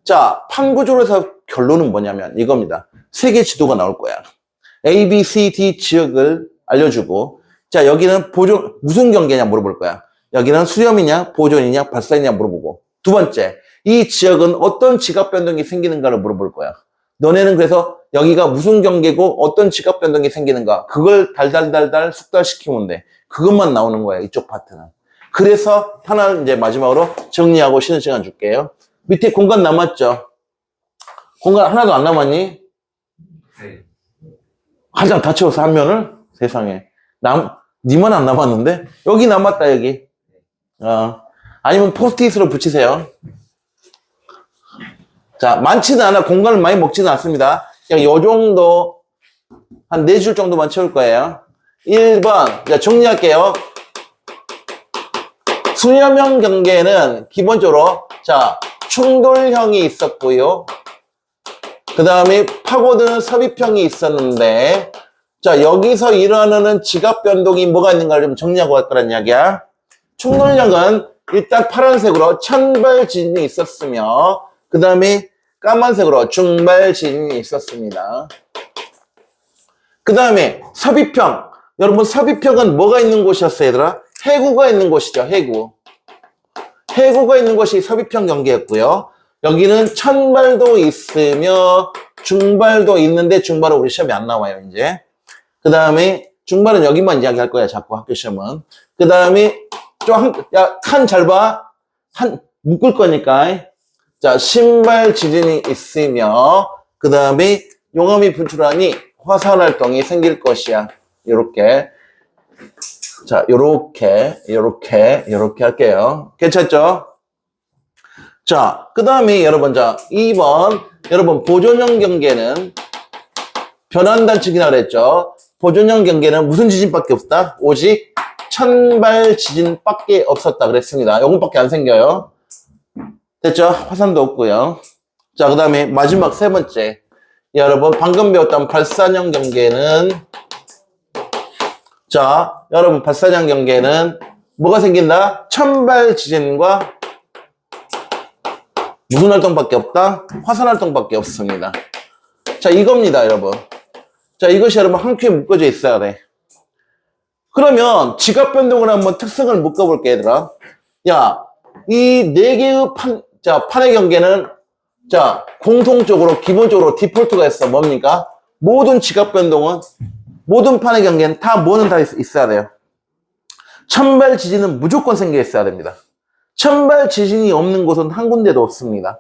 A: 자, 판구조로서 결론은 뭐냐면 이겁니다. 세계 지도가 나올 거야. A, B, C, D 지역을 알려주고, 자, 여기는 보존, 무슨 경계냐 물어볼 거야. 여기는 수렴이냐, 보존이냐, 발산이냐 물어보고, 두 번째, 이 지역은 어떤 지각 변동이 생기는가를 물어볼 거야. 너네는 그래서 여기가 무슨 경계고 어떤 지각 변동이 생기는가, 그걸 달달달달 숙달시키면 돼. 그것만 나오는 거야, 이쪽 파트는. 그래서 하나 이제 마지막으로 정리하고 쉬는 시간 줄게요. 밑에 공간 남았죠? 공간 하나도 안 남았니?
B: 네.
A: 한 장 다 채워서 한 면을? 세상에. 니만 안 남았는데? 여기 남았다, 여기. 아니면 포스트잇으로 붙이세요. 자, 많지는 않아. 공간을 많이 먹지는 않습니다. 그냥 요 정도, 한 4줄 정도만 채울 거예요. 1번. 자, 정리할게요. 수렴형 경계는 기본적으로, 자, 충돌형이 있었고요. 그 다음에 파고드는 섭입형이 있었는데, 자, 여기서 일어나는 지각 변동이 뭐가 있는가를 좀 정리하고 갈 거란 이야기야. 충돌형은 일단 파란색으로 천발 지진이 있었으며, 그 다음에 까만색으로 중발 지진이 있었습니다. 그 다음에 섭입형. 여러분, 섭입형은 뭐가 있는 곳이었어요, 얘들아? 해구가 있는 곳이죠, 해구. 해구가 있는 곳이 섭입형 경계였고요. 여기는 천발도 있으며 중발도 있는데 중발은 우리 시험에 안 나와요, 이제. 그 다음에 중발은 여기만 이야기할 거야, 자꾸 학교 시험은. 그 다음에 칸 잘 봐. 묶을 거니까. 자, 신발 지진이 있으며 그 다음에 용암이 분출하니 화산 활동이 생길 것이야. 요렇게. 자, 요렇게 할게요. 괜찮죠? 자, 그 다음에 여러분, 자, 2번. 여러분, 보존형 경계는 변환단축이라고 그랬죠? 보존형 경계는 무슨 지진밖에 없다? 오직 천발 지진밖에 없었다 그랬습니다. 요것밖에 안 생겨요. 됐죠? 화산도 없고요. 자, 그 다음에 마지막 3번째. 여러분, 방금 배웠던 발산형 경계는, 자, 여러분, 발산형 경계는 뭐가 생긴다? 천발 지진과 무슨 활동밖에 없다? 화산 활동밖에 없습니다. 자, 이겁니다, 여러분. 자, 이것이 여러분 한 큐에 묶어져 있어야 돼. 그러면 지각 변동을 한번 특성을 묶어볼게, 얘들아. 야, 이 4개의 판의 경계는, 자, 공통적으로, 기본적으로 디폴트가 있어. 뭡니까? 모든 지각 변동은, 모든 판의 경계는 다 뭐는 다 있어야 돼요. 천발 지진은 무조건 생겨 있어야 됩니다. 천발 지진이 없는 곳은 한 군데도 없습니다.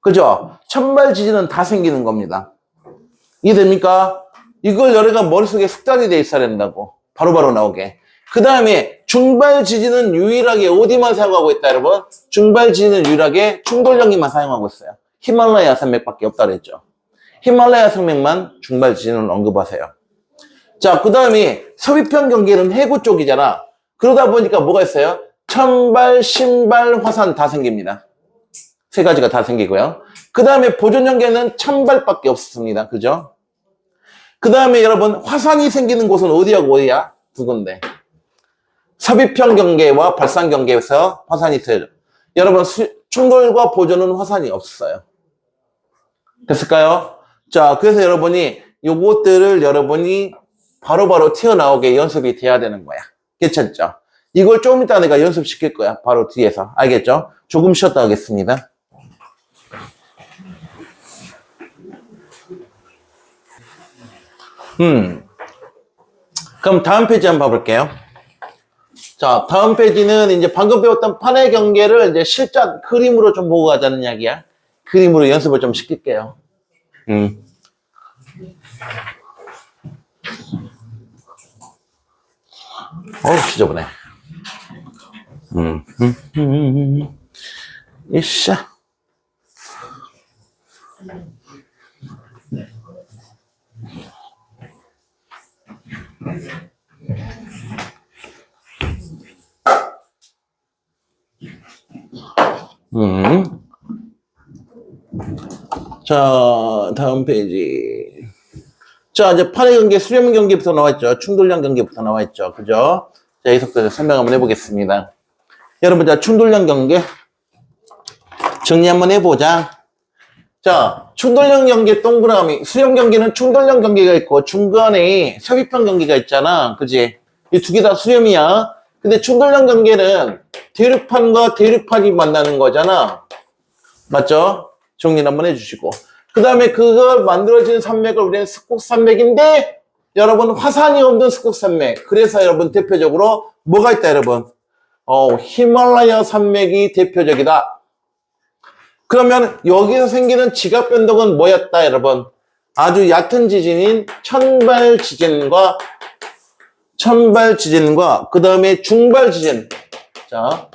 A: 그죠? 천발 지진은 다 생기는 겁니다. 이해됩니까? 이걸 여러가 머릿속에 숙달이 돼 있어야 된다고. 바로바로 나오게. 그 다음에 중발 지진은 유일하게 어디만 사용하고 있다, 여러분? 중발 지진은 유일하게 충돌형이만 사용하고 있어요. 히말라야 산맥밖에 없다 그랬죠. 히말라야 산맥만 중발 지진을 언급하세요. 자, 그 다음에 섭입형 경계는 해구 쪽이잖아. 그러다 보니까 뭐가 있어요? 천발, 신발, 화산 다 생깁니다. 3가지가 다 생기고요. 그 다음에 보존 경계는 천발밖에 없습니다. 그죠? 그 다음에 여러분, 화산이 생기는 곳은 어디하고 어디야? 2군데. 섭입형 경계와 발산 경계에서 화산이 있어요. 여러분, 충돌과 보존은 화산이 없어요. 됐을까요? 자, 그래서 여러분이 요것들을 여러분이 바로바로 튀어나오게 연습이 돼야 되는 거야. 괜찮죠? 이걸 좀 이따 내가 연습시킬 거야. 바로 뒤에서. 알겠죠? 조금 쉬었다 하겠습니다. 그럼 다음 페이지 한번 봐볼게요. 자, 다음 페이지는 이제 방금 배웠던 판의 경계를 이제 실전 그림으로 좀 보고 가자는 이야기야. 그림으로 연습을 좀 시킬게요. 지저분해. 이샤. 자, 다음 페이지. 자, 이제 판의 경계, 수렴 경계부터 나와있죠. 충돌형 경계부터 나와있죠. 그죠? 자, 이 속도에서 설명 한번 해보겠습니다. 여러분, 자, 충돌형 경계. 정리 한번 해보자. 자, 충돌형 경계 동그라미. 수렴 경계는 충돌형 경계가 있고, 중간에 섭입형 경계가 있잖아. 그지? 이 2개 다 수렴이야. 근데 충돌형 경계는 대륙판과 대륙판이 만나는 거잖아. 맞죠? 정리를 한번 해주시고. 그 다음에 그걸 만들어진 산맥을 우리는 스콕산맥인데, 여러분, 화산이 없는 스콕산맥. 그래서 여러분, 대표적으로 뭐가 있다, 여러분? 히말라야 산맥이 대표적이다. 그러면 여기서 생기는 지각 변동은 뭐였다, 여러분? 아주 얕은 지진인 천발 지진과 그 다음에 중발 지진. 자,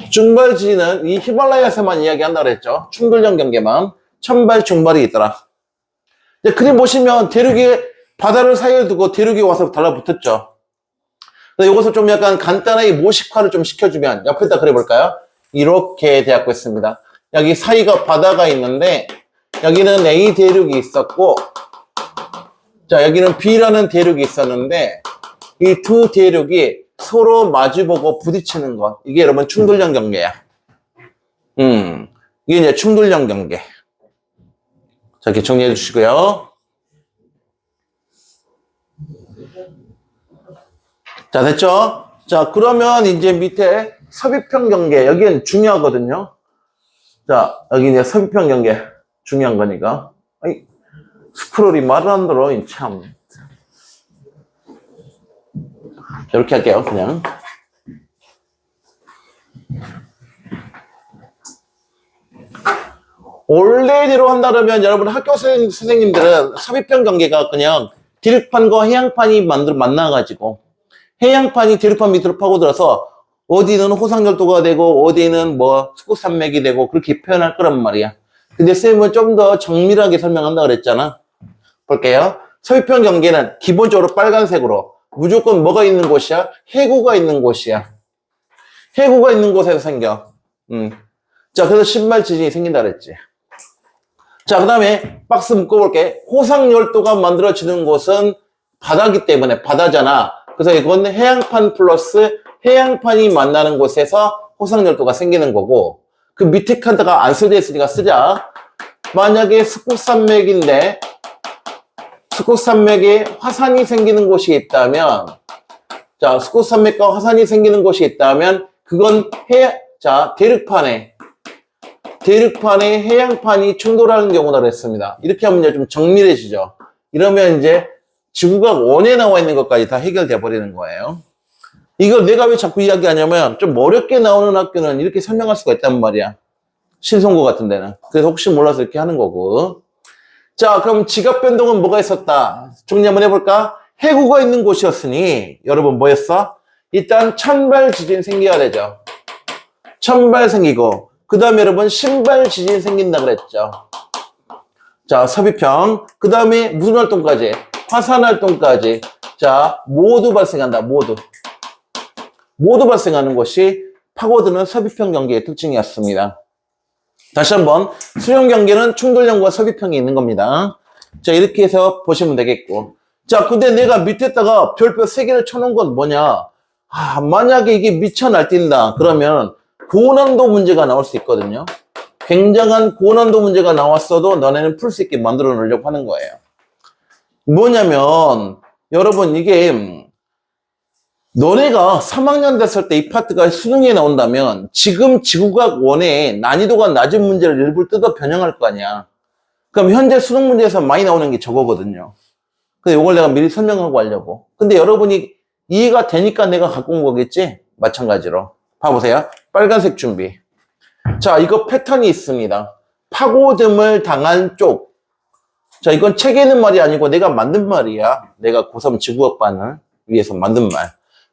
A: 중발 지진은 이 히말라야에서만 이야기한다 그랬죠. 충돌형 경계만. 천발, 중발이 있더라. 이제 그림 보시면 대륙이 바다를 사이에 두고 대륙이 와서 달라붙었죠. 이것을 좀 약간 간단하게 모식화를 좀 시켜주면 옆에다 그려볼까요? 이렇게 되었고 있습니다. 여기 사이가 바다가 있는데 여기는 A 대륙이 있었고, 자 여기는 B라는 대륙이 있었는데 이 두 대륙이 서로 마주보고 부딪히는 것, 이게 여러분 충돌형 경계야. 이게 이제 충돌형 경계. 자 이렇게 정리해 주시고요. 자, 됐죠? 자, 그러면 이제 밑에 섭입형 경계, 여기는 중요하거든요. 자, 여기 이제 섭입형 경계, 중요한 거니까. 아이, 스크롤이 말을 안 들어, 참. 이렇게 할게요, 그냥. 원래대로 한다면 여러분 학교 선생님들은 섭입형 경계가 그냥 디귿판과 해양판이 만나가지고 해양판이 대륙판 밑으로 파고들어서 어디는 호상열도가 되고 어디는 뭐 스콧산맥이 되고 그렇게 표현할 거란 말이야. 근데 쌤은 좀 더 정밀하게 설명한다 그랬잖아. 볼게요. 섭입형 경계는 기본적으로 빨간색으로 무조건 뭐가 있는 곳이야? 해구가 있는 곳이야. 해구가 있는 곳에서 생겨. 자, 그래서 신발 지진이 생긴다 그랬지. 자, 그 다음에 박스 묶어볼게. 호상열도가 만들어지는 곳은 바다기 때문에 바다잖아. 그래서 이건 해양판 플러스 해양판이 만나는 곳에서 호상열도가 생기는 거고, 그 밑에 카드가 안 써져 있으니까 쓰자. 만약에 스콧산맥인데 스콧산맥에 화산이 생기는 곳이 있다면, 자 스콧산맥과 화산이 생기는 곳이 있다면 그건 대륙판에 해양판이 충돌하는 경우다 그랬습니다. 이렇게 하면 이제 좀 정밀해지죠. 이러면 이제 지구가 원에 나와 있는 것까지 다 해결돼 버리는 거예요. 이걸 내가 왜 자꾸 이야기하냐면 좀 어렵게 나오는 학교는 이렇게 설명할 수가 있단 말이야. 신송고 같은 데는. 그래서 혹시 몰라서 이렇게 하는 거고. 자, 그럼 지각 변동은 뭐가 있었다? 정리 한번 해볼까? 해구가 있는 곳이었으니 여러분 뭐였어? 일단 천발 지진 생겨야 되죠. 천발 생기고, 그 다음에 여러분 신발 지진 생긴다 그랬죠. 자, 섭입형. 그 다음에 무슨 활동까지? 화산 활동까지. 자, 모두 발생한다. 모두 발생하는 것이 파고드는 섭입형 경계의 특징이었습니다. 다시 한번, 수용 경계는 충돌형과 섭입형이 있는 겁니다. 자, 이렇게 해서 보시면 되겠고. 자, 근데 내가 밑에다가 별표 3개를 쳐놓은 건 뭐냐? 만약에 이게 미쳐 날뛴다. 그러면 고난도 문제가 나올 수 있거든요. 굉장한 고난도 문제가 나왔어도 너네는 풀 수 있게 만들어 놓으려고 하는 거예요. 뭐냐면, 여러분, 이게, 너네가 3학년 됐을 때 이 파트가 수능에 나온다면 지금 지구과학 원에 난이도가 낮은 문제를 일부러 뜯어 변형할 거 아니야. 그럼 현재 수능 문제에서 많이 나오는 게 저거거든요. 근데 이걸 내가 미리 설명하고 하려고. 근데 여러분이 이해가 되니까 내가 갖고 온 거겠지? 마찬가지로. 봐보세요. 빨간색 준비. 자, 이거 패턴이 있습니다. 파고듦을 당한 쪽. 자, 이건 책에 있는 말이 아니고 내가 만든 말이야. 내가 고3 지구학반을 위해서 만든 말.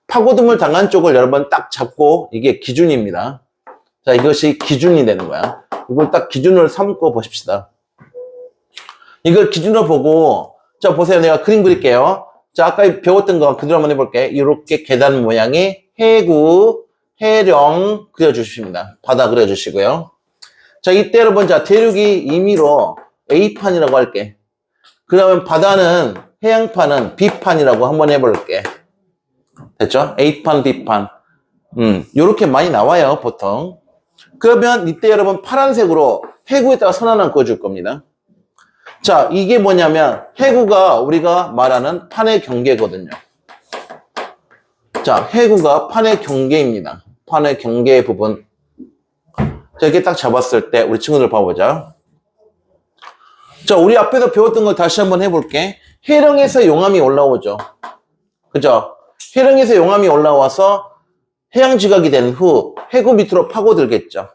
A: 파고듦을 당한 쪽을 여러 번 딱 잡고, 이게 기준입니다. 자, 이것이 기준이 되는 거야. 이걸 딱 기준으로 삼고 보십시다. 이걸 기준으로 보고, 자, 보세요. 내가 그림 그릴게요. 자, 아까 배웠던 거 그대로 한번 해볼게. 이렇게 계단 모양의 해구, 해령 그려주십니다. 바다 그려주시고요. 자, 이때 여러분, 자, 대륙이 임의로 A판이라고 할게. 그 다음에 바다는, 해양판은 B판이라고 한번 해볼게. 됐죠? A판, B판. 요렇게 많이 나와요, 보통. 그러면 이때 여러분 파란색으로 해구에다가 선 하나 그어줄 겁니다. 자, 이게 뭐냐면 해구가 우리가 말하는 판의 경계거든요. 자, 해구가 판의 경계입니다. 판의 경계 부분. 자, 이렇게 딱 잡았을 때 우리 친구들 봐보자. 자, 우리 앞에서 배웠던 걸 다시 한번 해볼게. 해령에서 용암이 올라오죠. 그죠? 해령에서 용암이 올라와서 해양지각이 된 후 해구 밑으로 파고들겠죠.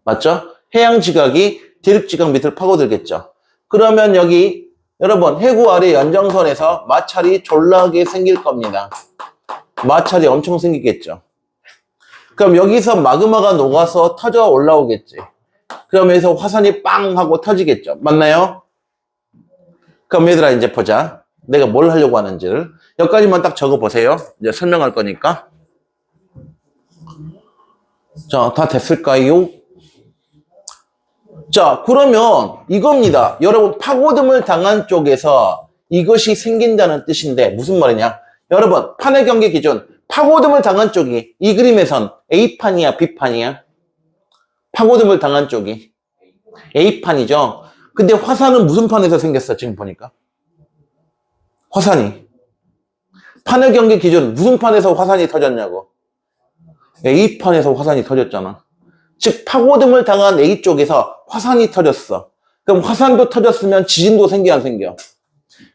A: 맞죠? 해양지각이 대륙지각 밑으로 파고들겠죠. 그러면 여기 여러분 해구 아래 연장선에서 마찰이 졸라게 생길 겁니다. 마찰이 엄청 생기겠죠. 그럼 여기서 마그마가 녹아서 터져 올라오겠지. 그럼 여기서 화산이 빵 하고 터지겠죠. 맞나요? 그럼 얘들아 이제 보자. 내가 뭘 하려고 하는지를. 여기까지만 딱 적어보세요. 이제 설명할 거니까. 자, 다 됐을까요? 자, 그러면 이겁니다. 여러분 파고듦을 당한 쪽에서 이것이 생긴다는 뜻인데 무슨 말이냐? 여러분 판의 경계 기준 파고듦을 당한 쪽이 이 그림에선 A판이야 B판이야? 파고듦을 당한 쪽이 A판이죠. 근데 화산은 무슨 판에서 생겼어 지금 보니까? 화산이 판의 경계 기준 무슨 판에서 화산이 터졌냐고? A판에서 화산이 터졌잖아. 즉 파고듦을 당한 A쪽에서 화산이 터졌어. 그럼 화산도 터졌으면 지진도 생겨 안 생겨?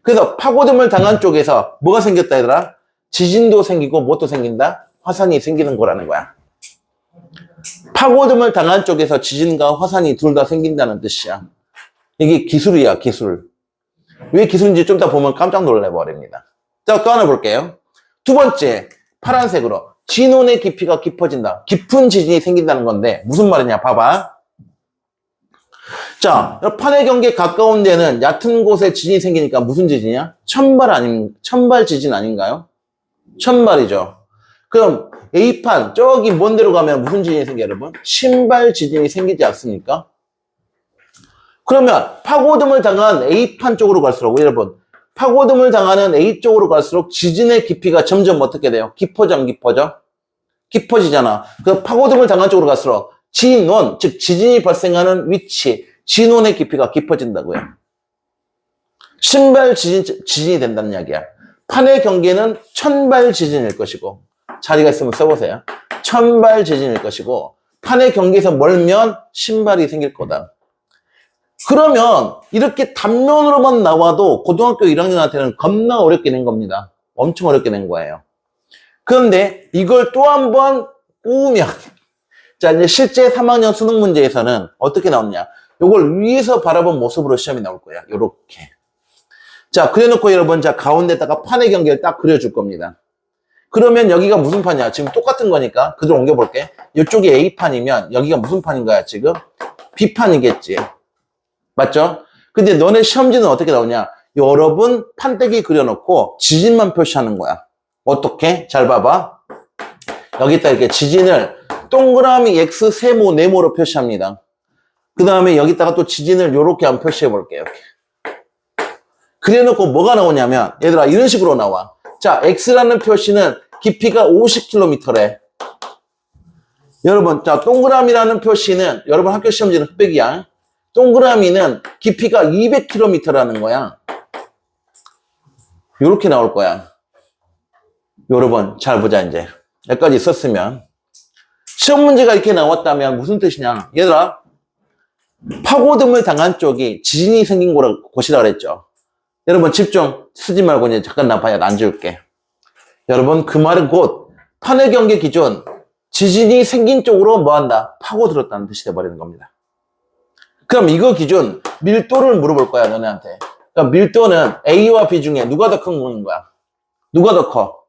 A: 그래서 파고듦을 당한 쪽에서 뭐가 생겼다 얘들아? 지진도 생기고 무엇도 생긴다? 화산이 생기는 거라는 거야. 파고듦을 당한 쪽에서 지진과 화산이 둘 다 생긴다는 뜻이야. 이게 기술이야 기술. 왜 기술인지 좀 이따 보면 깜짝 놀라버립니다. 자, 또 하나 볼게요. 두 번째 파란색으로 진원의 깊이가 깊어진다. 깊은 지진이 생긴다는 건데 무슨 말이냐 봐봐. 자, 판의 경계 가까운 데는 얕은 곳에 지진이 생기니까 무슨 지진이야? 천발 지진 아닌가요? 천발이죠. 그럼 A판 저기 먼 데로 가면 무슨 지진이 생겨 여러분? 신발 지진이 생기지 않습니까? 그러면 파고듦을 당한 A판 쪽으로 갈수록 여러분 파고듦을 당하는 A 쪽으로 갈수록 지진의 깊이가 점점 어떻게 돼요? 깊어져 안 깊어져? 깊어지잖아. 그 파고듦을 당한 쪽으로 갈수록 진원, 즉 지진이 발생하는 위치, 진원의 깊이가 깊어진다고요. 신발 지진이 된다는 이야기야. 판의 경계는 천발 지진일 것이고 자리가 있으면 써보세요. 천발 지진일 것이고 판의 경계에서 멀면 신발이 생길 거다. 그러면 이렇게 단면으로만 나와도 고등학교 1학년한테는 겁나 어렵게 낸 겁니다. 엄청 어렵게 낸 거예요. 그런데 이걸 또 한 번 꼬우면 자 이제 실제 3학년 수능 문제에서는 어떻게 나오느냐? 이걸 위에서 바라본 모습으로 시험이 나올 거야. 요렇게. 자 그래놓고 여러분 자 가운데다가 판의 경계를 딱 그려줄 겁니다. 그러면 여기가 무슨 판이야? 지금 똑같은 거니까 그대로 옮겨볼게. 이쪽이 A판이면 여기가 무슨 판인 거야 지금? B판이겠지. 맞죠? 근데 너네 시험지는 어떻게 나오냐? 여러분 판때기 그려놓고 지진만 표시하는 거야. 어떻게? 잘 봐봐. 여기다 이렇게 지진을 동그라미 X 세모 네모로 표시합니다. 그 다음에 여기다가 또 지진을 이렇게 한번 표시해 볼게요. 그래놓고 뭐가 나오냐면 얘들아 이런 식으로 나와. 자 X라는 표시는 깊이가 50km래. 여러분 자 동그라미라는 표시는 여러분 학교 시험지는 흑백이야. 동그라미는 깊이가 200km라는 거야. 요렇게 나올 거야. 여러분 잘 보자 이제. 여기까지 썼으면 시험 문제가 이렇게 나왔다면 무슨 뜻이냐? 얘들아 파고듦을 당한 쪽이 지진이 생긴 곳이라 그랬죠. 여러분 집중 쓰지 말고 이제 잠깐 나봐야 안 지울게. 여러분 그 말은 곧 판의 경계 기준 지진이 생긴 쪽으로 뭐한다? 파고들었다는 뜻이 돼버리는 겁니다. 그럼 이거 기준 밀도를 물어볼 거야 너네한테. 그럼 밀도는 A와 B 중에 누가 더 큰 거인 거야? 누가 더 커?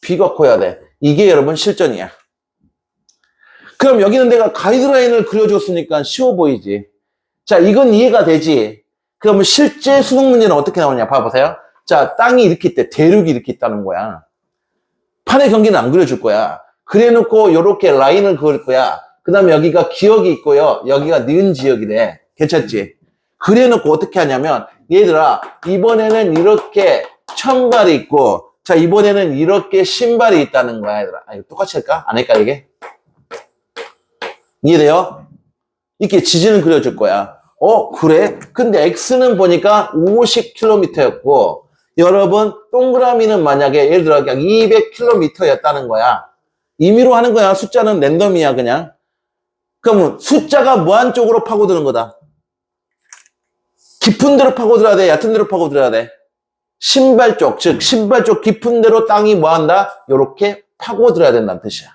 A: B가 커야 돼. 이게 여러분 실전이야. 그럼 여기는 내가 가이드라인을 그려줬으니까 쉬워 보이지. 자 이건 이해가 되지. 그러면 실제 수능 문제는 어떻게 나오냐 봐보세요. 자 땅이 이렇게 있대. 대륙이 이렇게 있다는 거야. 판의 경계는 안 그려줄 거야. 그래놓고 이렇게 라인을 그을 거야. 그 다음에 여기가 기역이 있고요. 여기가 니은 지역이래. 괜찮지? 그래놓고 어떻게 하냐면 얘들아 이번에는 이렇게 천발이 있고 자 이번에는 이렇게 신발이 있다는 거야 얘들아. 아, 이거 똑같이 할까? 안 할까 이게? 이해돼요? 이렇게 지진을 그려줄 거야. 그래? 근데 X는 보니까 50km였고 여러분 동그라미는 만약에 예를 들어 그냥 200km였다는 거야. 임의로 하는 거야. 숫자는 랜덤이야 그냥. 그러면 숫자가 무한 쪽으로 파고드는 거다. 깊은 데로 파고들어야 돼? 얕은 데로 파고들어야 돼? 신발 쪽, 즉 신발 쪽 깊은 데로 땅이 뭐한다? 요렇게 파고들어야 된다는 뜻이야.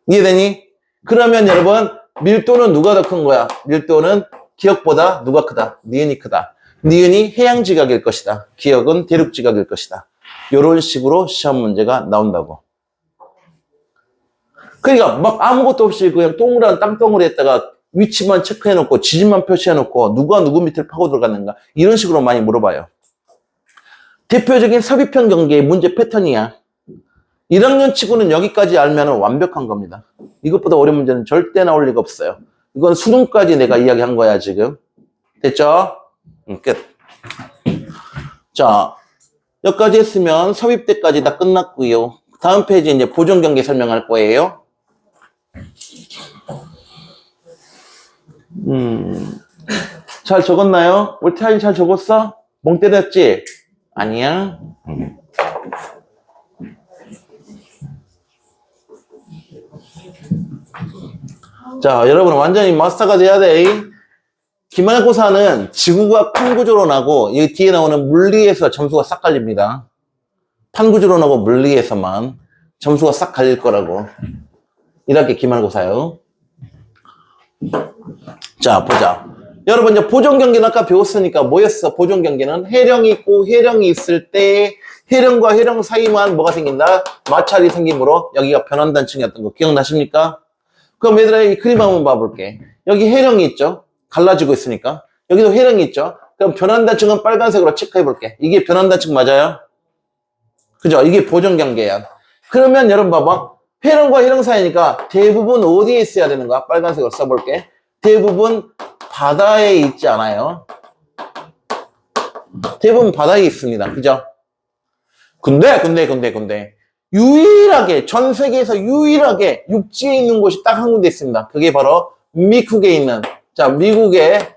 A: 이해되니? 그러면 여러분 밀도는 누가 더 큰 거야? 밀도는 기역보다 누가 크다? 니은이 크다. 니은이 해양지각일 것이다. 기역은 대륙지각일 것이다. 이런 식으로 시험 문제가 나온다고. 그러니까 막 아무것도 없이 그냥 동그란 땅덩어리 했다가 위치만 체크해놓고 지진만 표시해놓고 누가 누구 밑을 파고 들어갔는가 이런 식으로 많이 물어봐요. 대표적인 섭입형 경계의 문제 패턴이야. 1학년 치고는 여기까지 알면 완벽한 겁니다. 이것보다 어려운 문제는 절대 나올 리가 없어요. 이건 수능까지 내가 이야기한 거야 지금. 됐죠? 끝. 자, 여기까지 했으면 섭입 때까지 다 끝났고요. 다음 페이지 이제 보존 경계 설명할 거예요. 잘 적었나요? 우리 태아이 잘 적었어? 멍 때렸지? 아니야? 자, 여러분 완전히 마스터가 돼야 돼. 기말고사는 지구가 판구조로 나고 이 뒤에 나오는 물리에서 점수가 싹 갈립니다. 판구조로 나고 물리에서만 점수가 싹 갈릴 거라고. 이렇게 기말고사요. 자, 보자. 여러분 이제 보존 경계는 아까 배웠으니까 뭐였어? 보존 경계는 해령이 있고 해령이 있을 때 해령과 해령 사이만 뭐가 생긴다? 마찰이 생기므로 여기가 변환단층이었던 거 기억나십니까? 그럼 얘들아 이 그림 한번 봐볼게. 여기 해령이 있죠? 갈라지고 있으니까. 여기도 해령이 있죠? 그럼 변환단층은 빨간색으로 체크해볼게. 이게 변환단층 맞아요? 그죠? 이게 보존 경계야. 그러면 여러분 봐봐. 해령과 해령 사이니까 대부분 어디에 있어야 되는 거야? 빨간색으로 써볼게. 대부분 바다에 있지 않아요? 대부분 바다에 있습니다. 그죠? 근데 유일하게 전 세계에서 유일하게 육지에 있는 곳이 딱 한 군데 있습니다. 그게 바로 미국에 있는 미국의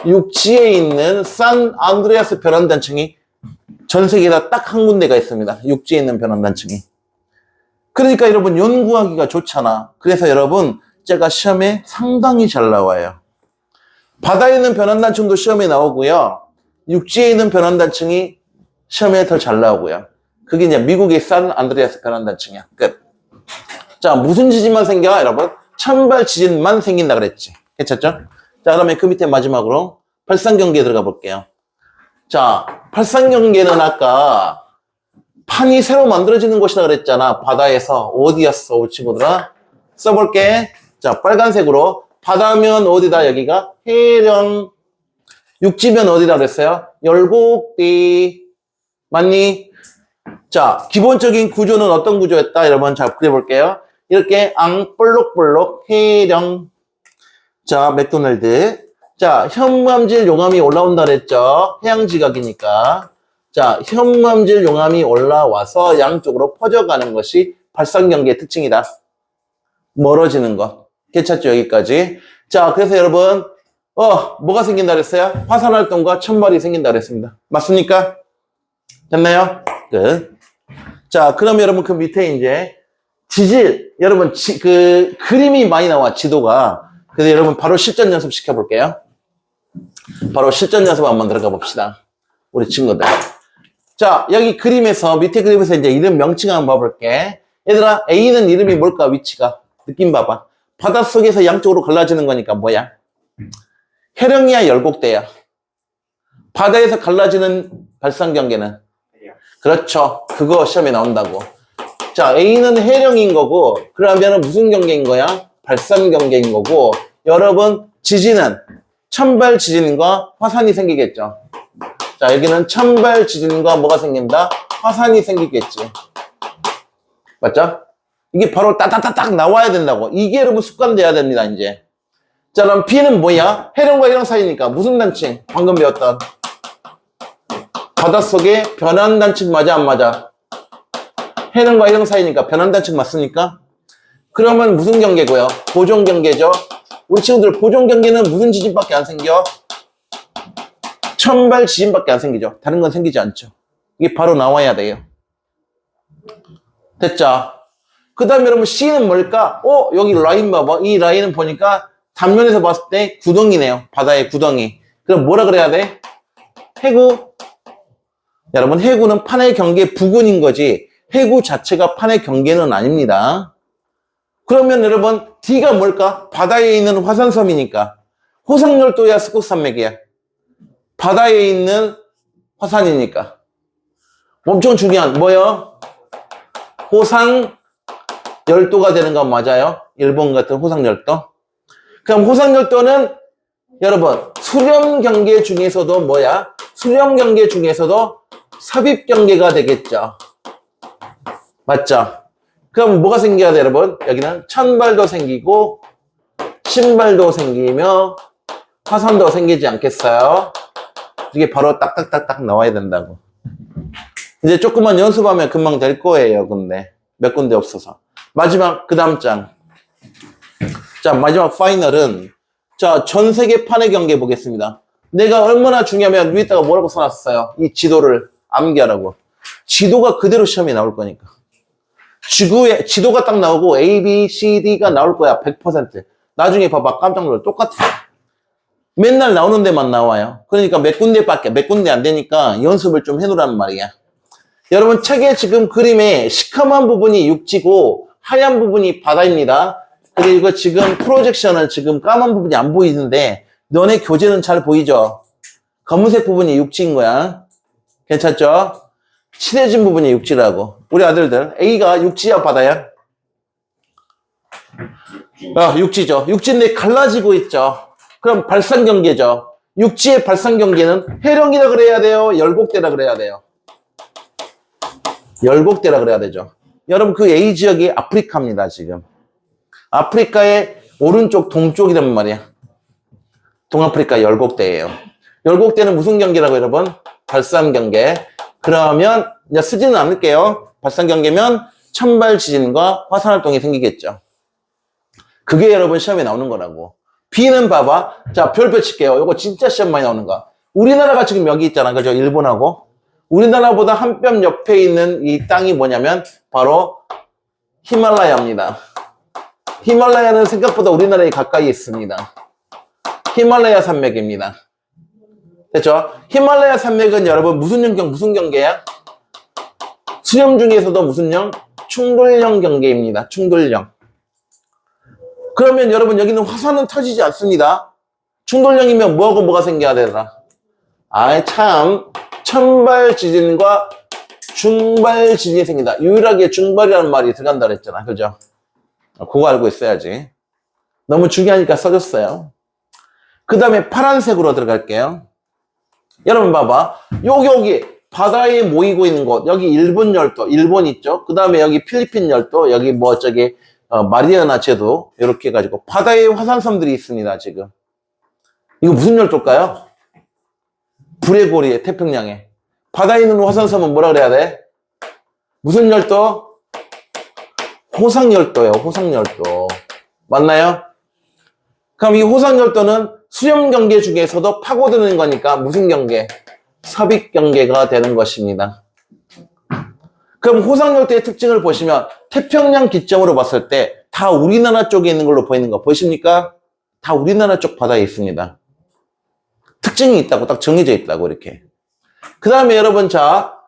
A: 육지에 있는 산 안드레아스 변환단층이 전 세계에다 딱 한 군데가 있습니다. 육지에 있는 변환단층이. 그러니까 여러분 연구하기가 좋잖아. 그래서 여러분 제가 시험에 상당히 잘 나와요. 바다에 있는 변환단층도 시험에 나오고요. 육지에 있는 변환단층이 시험에 더 잘 나오고요. 그게 이제 미국의 산 안드레아스 변환단층이야. 끝. 자, 무슨 지진만 생겨? 여러분 찬발 지진만 생긴다 그랬지. 괜찮죠? 자, 그러면 그 밑에 마지막으로 발산경계에 들어가 볼게요. 자, 발산경계는 아까 판이 새로 만들어지는 곳이라 그랬잖아. 바다에서. 어디였어, 우리 친구들아? 써볼게. 자, 빨간색으로. 바다면 어디다, 여기가? 해령. 육지면 어디다 그랬어요? 열곡리. 맞니? 자, 기본적인 구조는 어떤 구조였다? 여러분, 잘 그려볼게요. 이렇게 볼록볼록 해령. 자, 맥도날드. 자, 현무암질 용암이 올라온다 그랬죠? 해양지각이니까. 자, 현무암질 용암이 올라와서 양쪽으로 퍼져가는 것이 발산경계의 특징이다. 멀어지는 것. 괜찮죠? 여기까지. 자, 그래서 여러분, 뭐가 생긴다 그랬어요? 화산활동과 천발이 생긴다 그랬습니다. 맞습니까? 됐나요? 끝. 자, 그럼 여러분 그 밑에 이제 지질, 여러분 그림이 많이 나와, 지도가. 그래서 여러분 바로 실전 연습 시켜볼게요. 바로 실전 연습 한번 들어가 봅시다. 우리 친구들. 자, 여기 그림에서, 밑에 그림에서 이제 이름 명칭 한번 봐볼게. 얘들아, A는 이름이 뭘까, 위치가? 느낌 봐봐. 바닷속에서 양쪽으로 갈라지는 거니까 뭐야? 해령이야, 열곡대야? 바다에서 갈라지는 발산경계는? 그렇죠. 그거 시험에 나온다고. 자, A는 해령인 거고, 그러면 무슨 경계인 거야? 발산경계인 거고, 여러분, 지진은 천발 지진과 화산이 생기겠죠. 자, 여기는 천발 지진과 뭐가 생긴다? 화산이 생기겠지. 맞죠? 이게 바로 따따따딱 나와야 된다고. 이게 여러분 습관돼야 됩니다, 이제. 자, 그럼 B는 뭐야? 해령과 해령 사이니까 무슨 단층? 방금 배웠던. 바닷속에 변환단층 맞아, 안 맞아? 해령과 해령 사이니까 변환단층 맞습니까? 그러면 무슨 경계고요? 보존 경계죠. 우리 친구들 보존 경계는 무슨 지진밖에 안 생겨? 천발 지진밖에 안 생기죠. 다른 건 생기지 않죠. 이게 바로 나와야 돼요. 됐죠? 그 다음에 여러분 C는 뭘까? 여기 라인 봐봐. 이 라인은 보니까 단면에서 봤을 때 구덩이네요. 바다의 구덩이. 그럼 뭐라 그래야 돼? 해구. 여러분 해구는 판의 경계 부근인 거지 해구 자체가 판의 경계는 아닙니다. 그러면 여러분 D가 뭘까? 바다에 있는 화산섬이니까 호상열도야, 스콧산맥이야? 바다에 있는 화산이니까. 엄청 중요한, 뭐요? 호상열도가 되는 건 맞아요? 일본 같은 호상열도. 그럼 호상열도는 여러분, 수렴경계 중에서도 뭐야? 수렴경계 중에서도 삽입경계가 되겠죠. 맞죠? 그럼 뭐가 생겨야 돼, 여러분? 여기는 천발도 생기고, 신발도 생기며, 화산도 생기지 않겠어요? 이게 바로 딱딱딱딱 나와야 된다고. 이제 조금만 연습하면 금방 될 거예요, 근데. 몇 군데 없어서. 마지막, 그 다음 장. 자, 마지막 파이널은, 자, 전 세계판의 경계 보겠습니다. 내가 얼마나 중요하면 위에다가 뭐라고 써놨어요? 이 지도를 암기하라고. 지도가 그대로 시험에 나올 거니까. 지구에, 지도가 딱 나오고 A, B, C, D가 나올 거야. 100%. 나중에 봐봐. 깜짝 놀라. 똑같아. 맨날 나오는 데만 나와요. 그러니까 몇 군데 안 되니까 연습을 좀 해놓으란 말이야. 여러분, 책에 지금 그림에 시커먼 부분이 육지고 하얀 부분이 바다입니다. 그리고 지금 프로젝션은 지금 까만 부분이 안 보이는데 너네 교재는 잘 보이죠? 검은색 부분이 육지인 거야. 괜찮죠? 칠해진 부분이 육지라고. 우리 아들들 A가 육지야 바다야? 육지죠. 육지인데 갈라지고 있죠. 그럼 발산경계죠. 육지의 발산경계는 해령이라 그래야 돼요? 열곡대라 그래야 돼요? 열곡대라 그래야 되죠. 여러분 그 A 지역이 아프리카입니다. 지금 아프리카의 오른쪽 동쪽이란 말이야. 동아프리카 열곡대예요. 열곡대는 무슨 경계라고 여러분? 발산경계. 그러면 이제 쓰지는 않을게요. 발산경계면 천발 지진과 화산활동이 생기겠죠. 그게 여러분 시험에 나오는 거라고. B는 봐봐. 자, 별표 칠게요. 이거 진짜 시험 많이 나오는 거. 우리나라가 지금 여기 있잖아. 그죠? 일본하고. 우리나라보다 한 뼘 옆에 있는 이 땅이 뭐냐면 바로 히말라야입니다. 히말라야는 생각보다 우리나라에 가까이 있습니다. 히말라야 산맥입니다. 됐죠? 히말라야 산맥은 여러분 무슨 경계야? 수령 중에서도 무슨 령? 충돌령 경계입니다. 충돌령. 그러면 여러분 여기는 화산은 터지지 않습니다. 충돌령이면 뭐하고 뭐가 생겨야 되나? 참 천발 지진과 중발 지진이 생긴다. 유일하게 중발이라는 말이 들어간다 그랬잖아. 그죠? 그거 알고 있어야지. 너무 중요하니까 써줬어요. 그 다음에 파란색으로 들어갈게요. 여러분 봐봐. 여기 바다에 모이고 있는 곳. 여기 일본 열도, 일본 있죠? 그 다음에 여기 필리핀 열도, 여기 마리아나 제도 이렇게 해가지고 바다에 화산섬들이 있습니다. 지금 이거 무슨 열도일까요? 불의 고리에 태평양에 바다에 있는 화산섬은 뭐라 그래야 돼? 무슨 열도? 호상열도예요. 호상열도 맞나요? 그럼 이 호상열도는 수렴경계 중에서도 파고드는 거니까 무슨 경계? 삽입경계가 되는 것입니다. 그럼 호상열도의 특징을 보시면 태평양 기점으로 봤을 때 다 우리나라 쪽에 있는 걸로 보이는 거 보이십니까? 다 우리나라 쪽 바다에 있습니다. 특징이 있다고 딱 정해져 있다고 이렇게. 그 다음에 여러분 자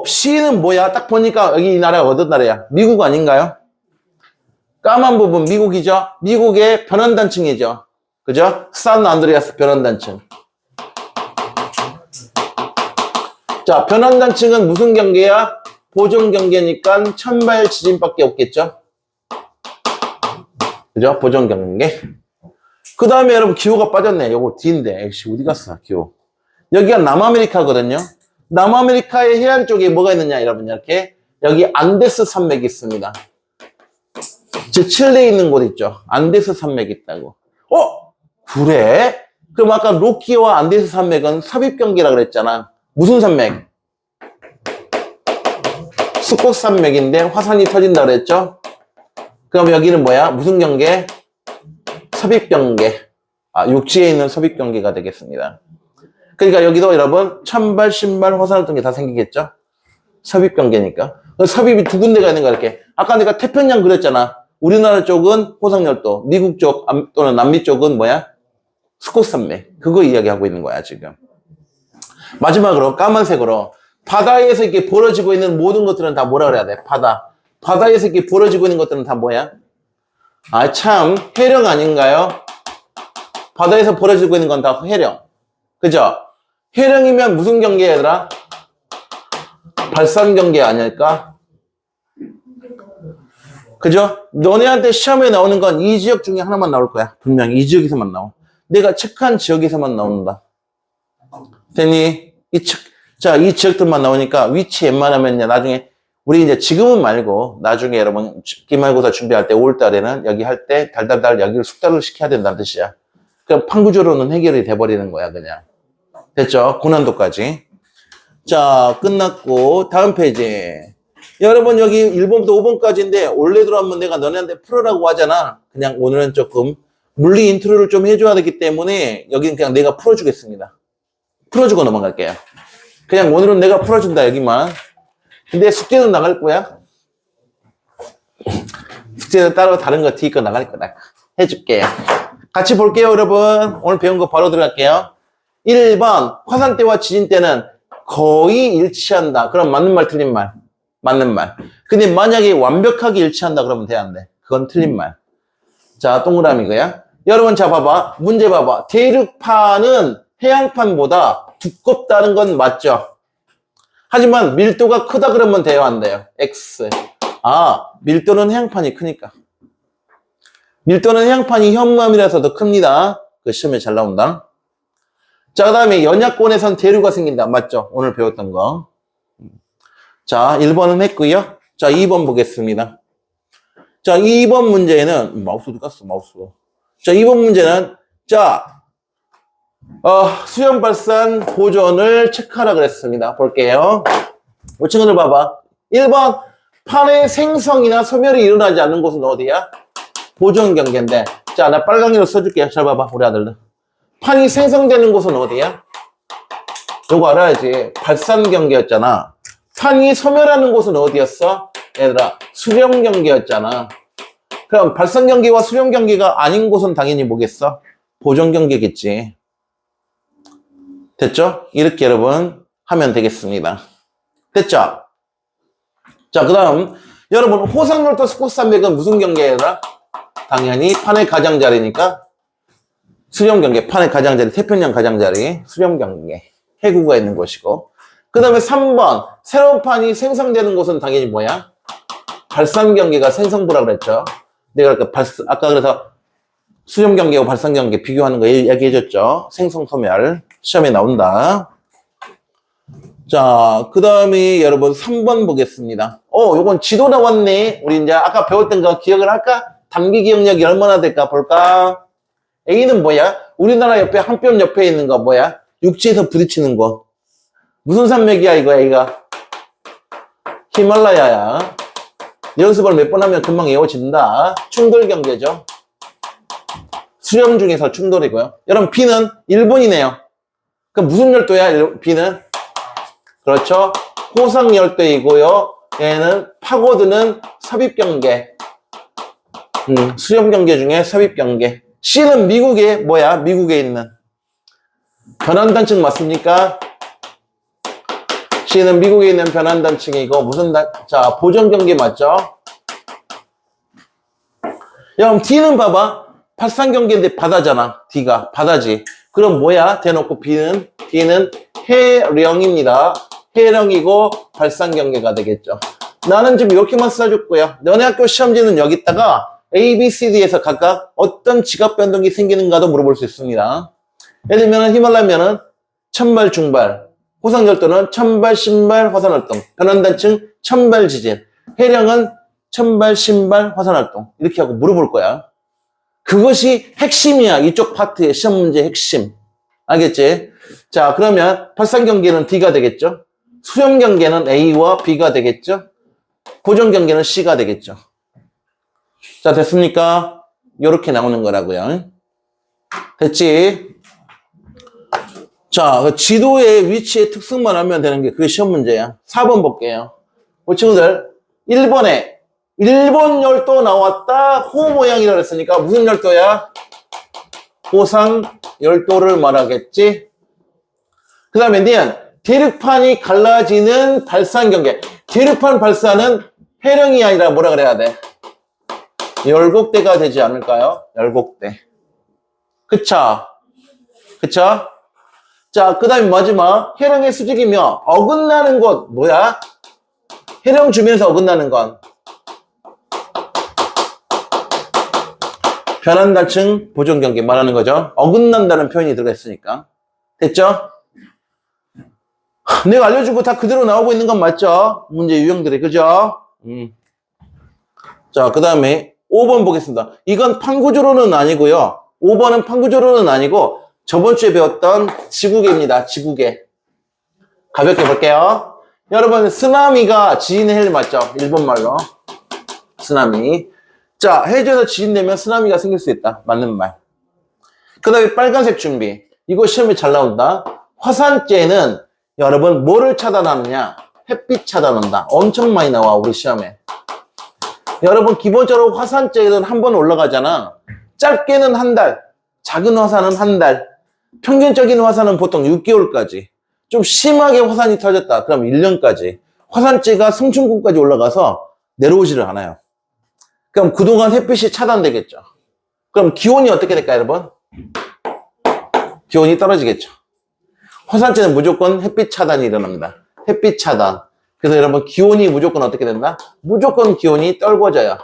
A: C는 뭐야? 딱 보니까 여기 이 나라가 어떤 나라야? 미국 아닌가요? 까만 부분 미국이죠? 미국의 변환단층이죠. 그죠? 산안드레아스 변환단층. 자, 변환단층은 무슨 경계야? 보존경계니까 천발 지진밖에 없겠죠? 그죠? 보존경계. 그 다음에 여러분 기호가 빠졌네. 요거 D인데. 역시 어디 갔어? 기호. 여기가 남아메리카거든요. 남아메리카의 해안 쪽에 뭐가 있느냐 여러분 이렇게 여기 안데스 산맥이 있습니다. 즉 칠레에 있는 곳 있죠. 안데스 산맥이 있다고. 그래? 그럼 아까 로키와 안데스 산맥은 삽입경계라 그랬잖아. 무슨 산맥? 스콧 산맥인데 화산이 터진다 그랬죠? 그럼 여기는 뭐야? 무슨 경계? 삽입경계. 육지에 있는 삽입경계가 되겠습니다. 그러니까 여기도 여러분 천발, 신발, 화산활동이 다 생기겠죠? 삽입경계니까. 삽입이 두 군데가 있는 거야 이렇게. 아까 내가 태평양 그랬잖아. 우리나라 쪽은 호상열도, 미국 쪽 또는 남미 쪽은 뭐야? 스콧 산맥. 그거 이야기하고 있는 거야 지금. 마지막으로 까만색으로 바다에서 이렇게 벌어지고 있는 모든 것들은 다 뭐라 그래야 돼? 바다에서 이렇게 벌어지고 있는 것들은 다 뭐야? 참 해령 아닌가요? 바다에서 벌어지고 있는 건 다 해령. 그죠? 해령이면 무슨 경계 얘들아? 발산 경계 아닐까? 그죠? 너네한테 시험에 나오는 건 이 지역 중에 하나만 나올 거야. 분명히 이 지역에서만 나와. 내가 체크한 지역에서만 나온다. 됐니? 자, 이 지역들만 나오니까 위치 웬만하면 나중에 우리 이제 지금은 말고 나중에 여러분 기말고사 준비할 때 5월 달에는 여기 할 때 달달달 여기를 숙달을 시켜야 된다는 뜻이야. 그럼 판구조로는 해결이 돼버리는 거야, 그냥. 됐죠? 고난도까지. 자, 끝났고 다음 페이지. 여러분 여기 1번부터 5번까지인데 원래대로 한번 내가 너네한테 풀으라고 하잖아. 그냥 오늘은 조금 물리 인트로를 좀 해줘야 되기 때문에 여기는 그냥 내가 풀어주겠습니다. 풀어주고 넘어갈게요. 그냥 오늘은 내가 풀어준다 여기만. 근데 숙제는 나갈 거야. 숙제는 따로 다른 거 뒤에 거 나갈 거다. 해줄게요. 같이 볼게요 여러분. 오늘 배운 거 바로 들어갈게요. 1번 화산대와 지진대는 거의 일치한다. 그럼 맞는 말 틀린 말? 맞는 말. 근데 만약에 완벽하게 일치한다 그러면 돼 안 돼? 그건 틀린 말. 자, 동그라미고요. 여러분 자 봐봐. 문제 봐봐. 대륙판은 해양판보다 두껍다는 건 맞죠? 하지만 밀도가 크다 그러면 돼요 안 돼요? X. 아, 밀도는 해양판이 크니까. 밀도는 해양판이 현무암이라서 더 큽니다. 그 시험에 잘 나온다. 자, 그 다음에 연약권에선 대류가 생긴다. 맞죠? 오늘 배웠던 거. 자, 1번은 했고요. 자, 2번 보겠습니다. 자, 2번 문제는 마우스 어디 갔어? 마우스. 자, 2번 문제는 자, 수연 발산 보존을 체크하라 그랬습니다. 볼게요. 친구들 봐봐. 1번 판의 생성이나 소멸이 일어나지 않는 곳은 어디야? 보존 경계인데. 자, 나 빨강이로 써줄게요. 잘 봐봐, 우리 아들들. 판이 생성되는 곳은 어디야? 요거 알아야지. 발산 경계였잖아. 판이 소멸하는 곳은 어디였어? 얘들아, 수렴 경계였잖아. 그럼 발산 경계와 수렴 경계가 아닌 곳은 당연히 뭐겠어? 보존 경계겠지. 됐죠? 이렇게 여러분 하면 되겠습니다. 됐죠? 자, 그 다음 여러분 호상열도 스코산맥은 무슨 경계얘들아? 당연히 판의 가장자리니까 수렴 경계, 판의 가장자리, 태평양 가장자리, 수렴 경계, 해구가 있는 곳이고. 그 다음에 3번 새로운 판이 생성되는 곳은 당연히 뭐야? 발산 경계가 생성부라 그랬죠. 내가 아까 그래서 수렴 경계와 발산 경계 비교하는 거 얘기해줬죠. 생성 소멸 시험에 나온다. 자, 그 다음에 여러분 3번 보겠습니다. 요건 지도 나왔네. 우리 이제 아까 배웠던 거 기억을 할까? 단기 기억력이 얼마나 될까 볼까? A는 뭐야? 우리나라 옆에 한 뼘 옆에 있는 거 뭐야? 육지에서 부딪히는 거. 무슨 산맥이야 이거 A가? 히말라야야. 연습을 몇 번 하면 금방 외워진다. 충돌 경계죠. 수렴 중에서 충돌이고요. 여러분 B는 일본이네요. 그럼 무슨 열도야 B는? 그렇죠. 호상 열도이고요. 얘는 파고드는 섭입 경계. 수렴 경계 중에 섭입 경계. C는 미국에 뭐야? 미국에 있는 변환단층 맞습니까? C는 미국에 있는 변환단층이고 무슨 자, 보존 경계 맞죠? 여러분 D는 봐봐. 발산 경계인데 바다잖아. D가 바다지. 그럼 뭐야? 대놓고 B는 해령입니다. 해령이고 발산 경계가 되겠죠. 나는 지금 이렇게만 써줬고요. 너네 학교 시험지는 여기다가 A, B, C, D에서 각각 어떤 지각 변동이 생기는가도 물어볼 수 있습니다. 예를 들면 히말라야면은 천발, 중발, 호상열도는 천발, 신발, 화산활동, 변환단층, 천발 지진, 해령은 천발, 신발, 화산활동 이렇게 하고 물어볼 거야. 그것이 핵심이야. 이쪽 파트의 시험 문제 핵심. 알겠지? 자, 그러면 발산 경계는 D가 되겠죠? 수렴 경계는 A와 B가 되겠죠? 보존 경계는 C가 되겠죠? 자, 됐습니까? 요렇게 나오는 거라고요. 됐지? 자, 지도의 위치의 특성만 알면 되는 게 그게 시험 문제야. 4번 볼게요. 우리 친구들, 1번에 일본 열도 나왔다. 호 모양이라고 했으니까 무슨 열도야? 호상 열도를 말하겠지? 그 다음에 니은 대륙판이 갈라지는 발산 경계. 대륙판 발산은 해령이 아니라 뭐라 그래야 돼? 열곡대가 되지 않을까요? 열곡대. 그쵸? 그쵸? 자, 그 다음에 마지막. 해령의 수직이며 어긋나는 곳. 뭐야? 해령 주변에서 어긋나는 건. 변환단층 보존경계 말하는 거죠. 어긋난다는 표현이 들어가 있으니까. 됐죠? 내가 알려준 거 다 그대로 나오고 있는 건 맞죠? 문제 유형들이. 그죠? 자, 그 다음에 5번 보겠습니다. 이건 판구조로는 아니고요. 5번은 판구조로는 아니고 저번 주에 배웠던 지구계입니다. 지구계. 가볍게 볼게요. 여러분, 쓰나미가 지진의 헬 맞죠? 일본 말로. 쓰나미. 자, 해저에서 지진되면 쓰나미가 생길 수 있다. 맞는 말. 그 다음에 빨간색 준비. 이거 시험에 잘 나온다. 화산재는 여러분 뭐를 차단하느냐? 햇빛 차단한다. 엄청 많이 나와 우리 시험에. 여러분 기본적으로 화산재는 한 번 올라가잖아. 짧게는 한 달, 작은 화산은 한 달, 평균적인 화산은 보통 6개월까지. 좀 심하게 화산이 터졌다. 그럼 1년까지. 화산재가 성층권까지 올라가서 내려오지를 않아요. 그럼 그동안 햇빛이 차단되겠죠. 그럼 기온이 어떻게 될까요, 여러분? 기온이 떨어지겠죠. 화산재는 무조건 햇빛 차단이 일어납니다. 햇빛 차단. 그래서 여러분 기온이 무조건 어떻게 된다? 무조건 기온이 떨궈져요.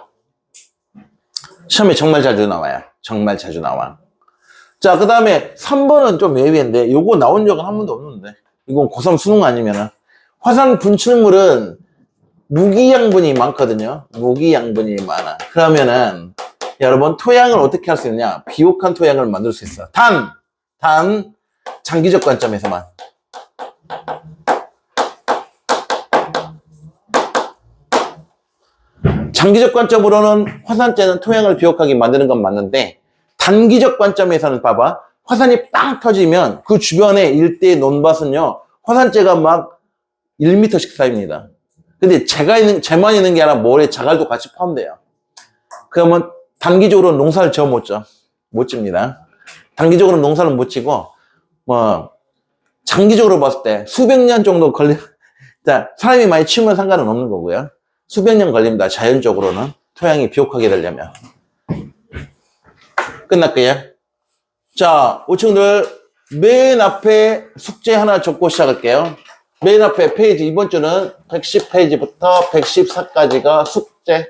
A: 시험에 정말 자주 나와요. 정말 자주 나와. 자, 그 다음에 3번은 좀 예외인데 요거 나온 적은 한 번도 없는데 이건 고3 수능 아니면은 화산 분출물은 무기양분이 많거든요. 무기양분이 많아. 그러면은 여러분 토양을 어떻게 할 수 있느냐? 비옥한 토양을 만들 수 있어. 단 장기적 관점에서만. 장기적 관점으로는 화산재는 토양을 비옥하게 만드는 건 맞는데 단기적 관점에서는 봐봐. 화산이 빵 터지면 그 주변의 일대의 논밭은요. 화산재가 막 1m씩 쌓입니다. 근데 재만 있는 게 아니라 모래 자갈도 같이 포함돼요. 그러면 단기적으로 농사를 지어 못 집니다. 단기적으로 농사를 못 지고 뭐 장기적으로 봤을 때 수백 년 정도 자, 사람이 많이 치우면 상관은 없는 거고요. 수백 년 걸립니다. 자연적으로는 토양이 비옥하게 되려면. 끝날게요. 자, 5층들 맨 앞에 숙제 하나 적고 시작할게요. 맨 앞에 페이지, 이번 주는 110페이지부터 114까지가 숙제.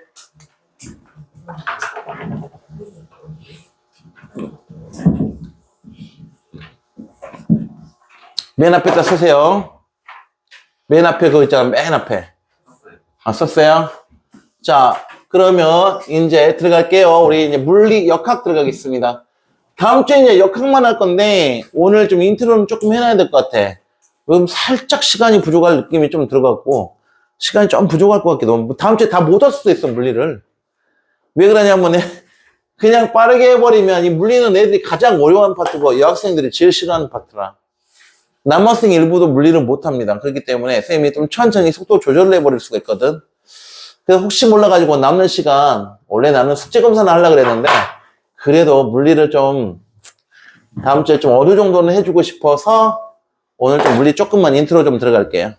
A: 맨 앞에다 쓰세요. 맨 앞에 그거 있잖아. 맨 앞에. 아, 썼어요? 자, 그러면 이제 들어갈게요. 우리 이제 물리 역학 들어가겠습니다. 다음 주에 이제 역학만 할 건데 오늘 좀 인트로는 조금 해놔야 될 것 같아. 그럼 살짝 시간이 부족할 느낌이 좀 들어갔고 시간이 좀 부족할 것 같기도 하고 다음 주에 다 못 할 수도 있어 물리를. 왜 그러냐면 그냥 빠르게 해버리면 이 물리는 애들이 가장 어려운 파트고 여학생들이 제일 싫어하는 파트라. 남학생 일부도 물리를 못합니다. 그렇기 때문에 선생님이 좀 천천히 속도 조절을 해버릴 수가 있거든. 그래서 혹시 몰라가지고 남는 시간 원래 나는 숙제검사는 하려고 그랬는데 그래도 물리를 좀 다음 주에 좀 어느 정도는 해주고 싶어서 오늘 좀 물리 조금만 인트로 좀 들어갈게요.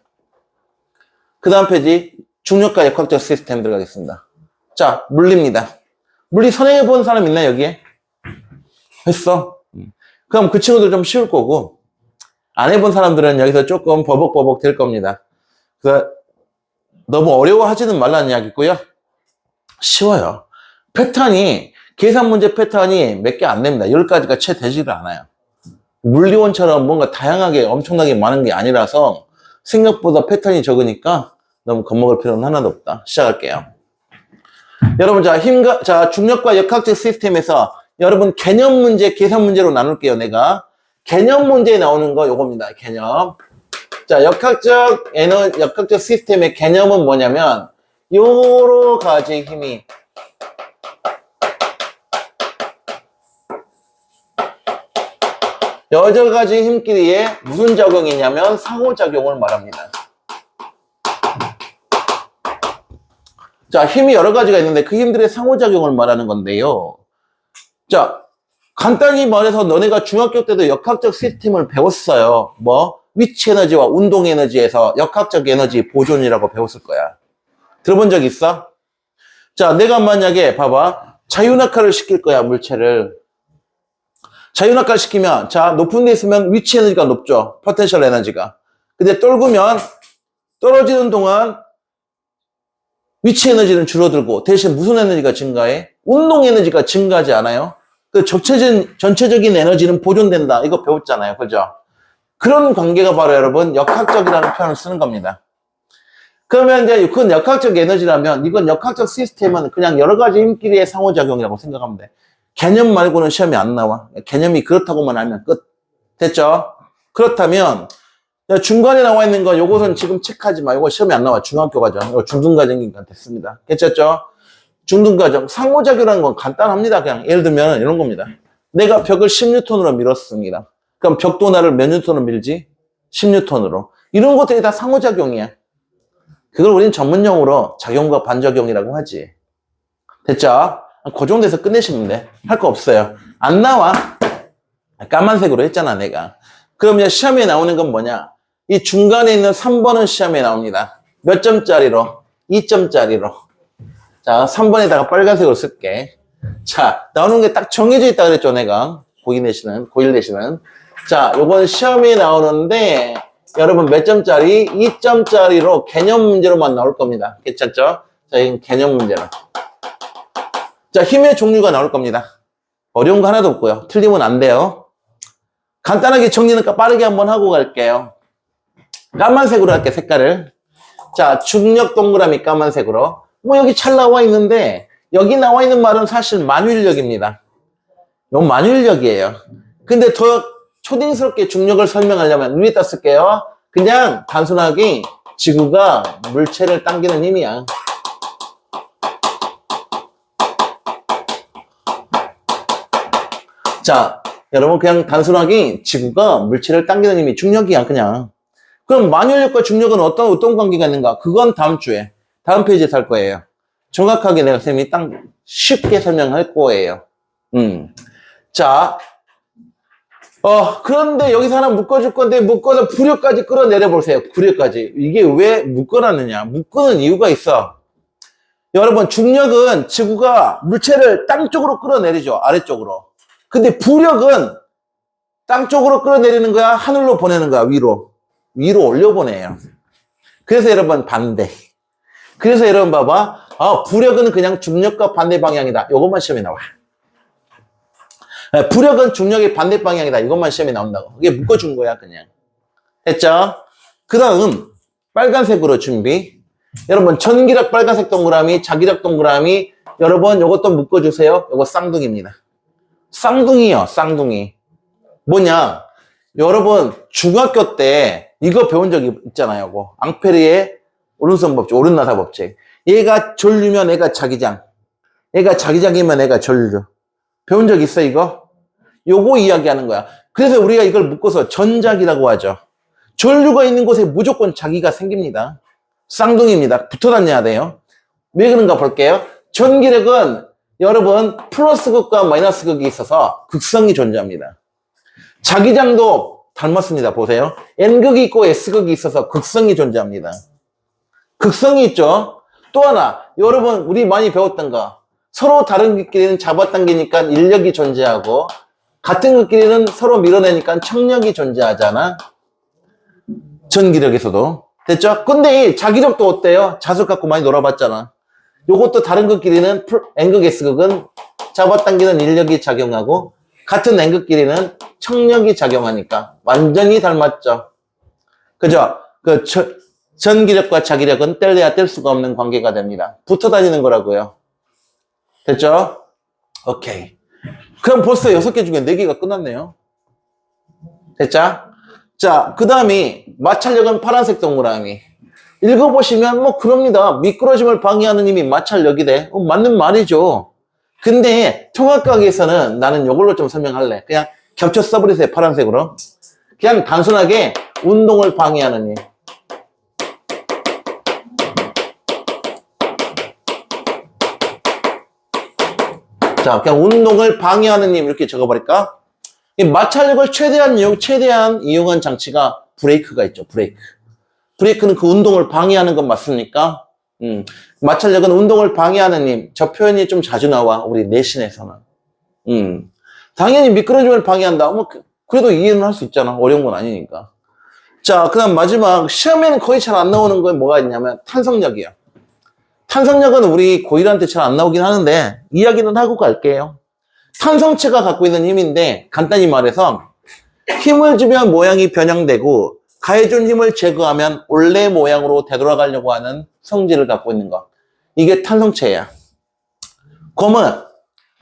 A: 그 다음 페이지 중력과 역학적 시스템 들어가겠습니다. 자, 물리입니다. 물리 선행해 본 사람 있나 여기에? 했어? 그럼 그 친구들 좀 쉬울 거고 안 해본 사람들은 여기서 조금 버벅버벅 될 겁니다. 그래서 너무 어려워하지는 말라는 이야기고요. 쉬워요. 패턴이 계산 문제 패턴이 몇 개 안 됩니다. 10가지가 채 되지를 않아요. 물리원처럼 뭔가 다양하게 엄청나게 많은 게 아니라서 생각보다 패턴이 적으니까 너무 겁먹을 필요는 하나도 없다. 시작할게요. 여러분 자 중력과 역학적 시스템에서 여러분 개념 문제, 계산 문제로 나눌게요. 내가 개념 문제에 나오는 거 요겁니다. 개념. 자, 역학적 시스템의 개념은 뭐냐면 여러 가지 힘이 여러 가지 힘끼리의 무슨 작용이냐면 상호작용을 말합니다. 자, 힘이 여러 가지가 있는데 그 힘들의 상호작용을 말하는 건데요. 자, 간단히 말해서 너네가 중학교 때도 역학적 시스템을 배웠어요. 뭐? 위치 에너지와 운동 에너지에서 역학적 에너지 보존이라고 배웠을 거야. 들어본 적 있어? 자, 내가 만약에 봐봐. 자유낙하를 시킬 거야, 물체를. 자유낙하 시키면, 자, 높은 데 있으면 위치 에너지가 높죠. 포텐셜 에너지가. 근데 떨구면 떨어지는 동안 위치 에너지는 줄어들고 대신 무슨 에너지가 증가해? 운동 에너지가 증가하지 않아요? 그 전체적인 에너지는 보존된다. 이거 배웠잖아요. 그죠? 그런 관계가 바로 여러분 역학적이라는 표현을 쓰는 겁니다. 그러면 이제 그건 역학적 에너지라면 이건 역학적 시스템은 그냥 여러 가지 힘끼리의 상호작용이라고 생각하면 돼. 개념 말고는 시험에 안 나와. 개념이 그렇다고만 알면 끝. 됐죠? 그렇다면 중간에 나와 있는 건 요것은 지금 체크하지 마. 요거 시험에 안 나와. 중학교 과정. 이거 중등과정이니까 됐습니다. 괜찮죠? 중등과정. 상호작용이라는 건 간단합니다. 그냥 예를 들면 이런 겁니다. 내가 벽을 10N으로 밀었습니다. 그럼 벽도 나를 몇 N으로 밀지? 10N으로. 이런 것들이 다 상호작용이야. 그걸 우리는 전문용어로 작용과 반작용이라고 하지. 됐죠? 그 정도에서 끝내시면 돼. 할 거 없어요. 안 나와. 까만색으로 했잖아, 내가. 그럼 이제 시험에 나오는 건 뭐냐? 이 중간에 있는 3번은 시험에 나옵니다. 몇 점짜리로? 2점짜리로. 자, 3번에다가 빨간색으로 쓸게. 자, 나오는 게 딱 정해져 있다 그랬죠, 내가. 고2 내시는, 고1 내시는. 자, 요건 시험에 나오는데, 여러분 몇 점짜리? 2점짜리로 개념 문제로만 나올 겁니다. 괜찮죠? 자, 이건 개념 문제로. 자, 힘의 종류가 나올 겁니다. 어려운 거 하나도 없고요. 틀리면 안 돼요. 간단하게 정리는 빠르게 한번 하고 갈게요. 까만색으로 할게, 색깔을. 자, 중력 동그라미 까만색으로. 뭐 여기 잘 나와 있는데 여기 나와 있는 말은 사실 만유인력입니다. 이건 만유인력이에요. 근데 더 초딩스럽게 중력을 설명하려면 위에다 쓸게요. 그냥 단순하게 지구가 물체를 당기는 힘이야. 자, 여러분 그냥 단순하게 지구가 물체를 당기는 힘이 중력이야, 그냥. 그럼 만유인력과 중력은 어떤 관계가 있는가? 그건 다음 주에, 다음 페이지에서 할 거예요. 정확하게 내가 선생님이 딱 쉽게 설명할 거예요. 자, 그런데 여기서 하나 묶어줄 건데, 묶어서 부력까지 끌어내려 보세요. 부력까지. 이게 왜 묶어놨느냐? 묶는 이유가 있어. 여러분, 중력은 지구가 물체를 땅 쪽으로 끌어내리죠. 아래쪽으로. 근데 부력은 땅 쪽으로 끌어내리는 거야? 하늘로 보내는 거야? 위로? 위로 올려보내요. 그래서 여러분, 반대. 그래서 여러분 봐봐. 부력은 그냥 중력과 반대 방향이다. 이것만 시험에 나와. 부력은 중력의 반대 방향이다. 이것만 시험에 나온다고. 이게 묶어준 거야, 그냥. 됐죠? 그 다음, 빨간색으로 준비. 여러분, 전기력 빨간색 동그라미, 자기력 동그라미. 여러분, 요것도 묶어주세요. 요거 쌍둥이입니다. 쌍둥이요, 쌍둥이. 뭐냐? 여러분, 중학교 때 이거 배운 적이 있잖아요. 요거. 앙페르의 오른손 법칙, 오른나사 법칙. 얘가 전류면 얘가 자기장. 얘가 자기장이면 얘가 전류. 배운 적 있어, 이거? 요거 이야기하는 거야. 그래서 우리가 이걸 묶어서 전자기라고 하죠. 전류가 있는 곳에 무조건 자기가 생깁니다. 쌍둥이입니다. 붙어 다녀야 돼요. 왜 그런가 볼게요. 전기력은 여러분 플러스 극과 마이너스 극이 있어서 극성이 존재합니다. 자기장도 닮았습니다. 보세요. N극이 있고 S극이 있어서 극성이 존재합니다. 극성이 있죠. 또 하나, 여러분 우리 많이 배웠던 거, 서로 다른 극끼리는 잡아당기니까 인력이 존재하고 같은 극끼리는 서로 밀어내니까 청력이 존재하잖아. 전기력에서도. 됐죠? 근데 이 자기력도 어때요? 자석 갖고 많이 놀아봤잖아. 요것도 다른 극끼리는 N극, S극은 잡아당기는 인력이 작용하고 같은 N극끼리는 청력이 작용하니까 완전히 닮았죠. 그죠? 그 전기력과 자기력은 뗄래야 뗄 수가 없는 관계가 됩니다. 붙어 다니는 거라고요. 됐죠? 오케이. 그럼 벌써 6개 중에 4개가 끝났네요. 됐죠? 자, 그 다음이 마찰력은 파란색 동그라미. 읽어보시면 뭐 그럽니다. 미끄러짐을 방해하는 힘이 마찰력이래. 맞는 말이죠. 근데 통합과학에서는 나는 이걸로 좀 설명할래. 그냥 겹쳐 써버리세요. 파란색으로. 그냥 단순하게 운동을 방해하는 힘. 자, 그냥 운동을 방해하는 힘 이렇게 적어버릴까? 이 마찰력을 최대한 이용한 장치가 브레이크가 있죠. 브레이크. 브레이크는 그 운동을 방해하는 건 맞습니까? 마찰력은 운동을 방해하는 힘. 저 표현이 좀 자주 나와. 우리 내신에서는. 당연히 미끄러짐을 방해한다. 그래도 이해는 할 수 있잖아. 어려운 건 아니니까. 자, 그 다음 마지막. 시험에는 거의 잘 안 나오는 건 뭐가 있냐면 탄성력이야. 탄성력은 우리 고1한테 잘 안 나오긴 하는데 이야기는 하고 갈게요. 탄성체가 갖고 있는 힘인데 간단히 말해서 힘을 주면 모양이 변형되고 가해준 힘을 제거하면 원래 모양으로 되돌아가려고 하는 성질을 갖고 있는 것. 이게 탄성체야. 고무,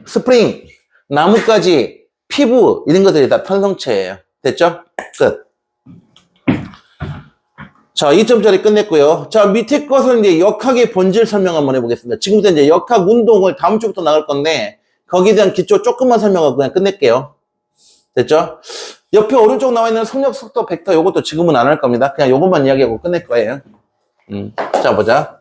A: 스프링, 나뭇가지, 피부 이런 것들이 다 탄성체예요. 됐죠? 끝. 자, 2점짜리 끝냈고요. 자, 밑에 것은 이제 역학의 본질 설명 한번 해보겠습니다. 지금부터 이제 역학 운동을 다음 주부터 나갈 건데 거기에 대한 기초 조금만 설명하고 그냥 끝낼게요. 됐죠? 옆에 오른쪽 나와 있는 속력, 속도, 벡터 요것도 지금은 안 할 겁니다. 그냥 요것만 이야기하고 끝낼 거예요. 자, 보자.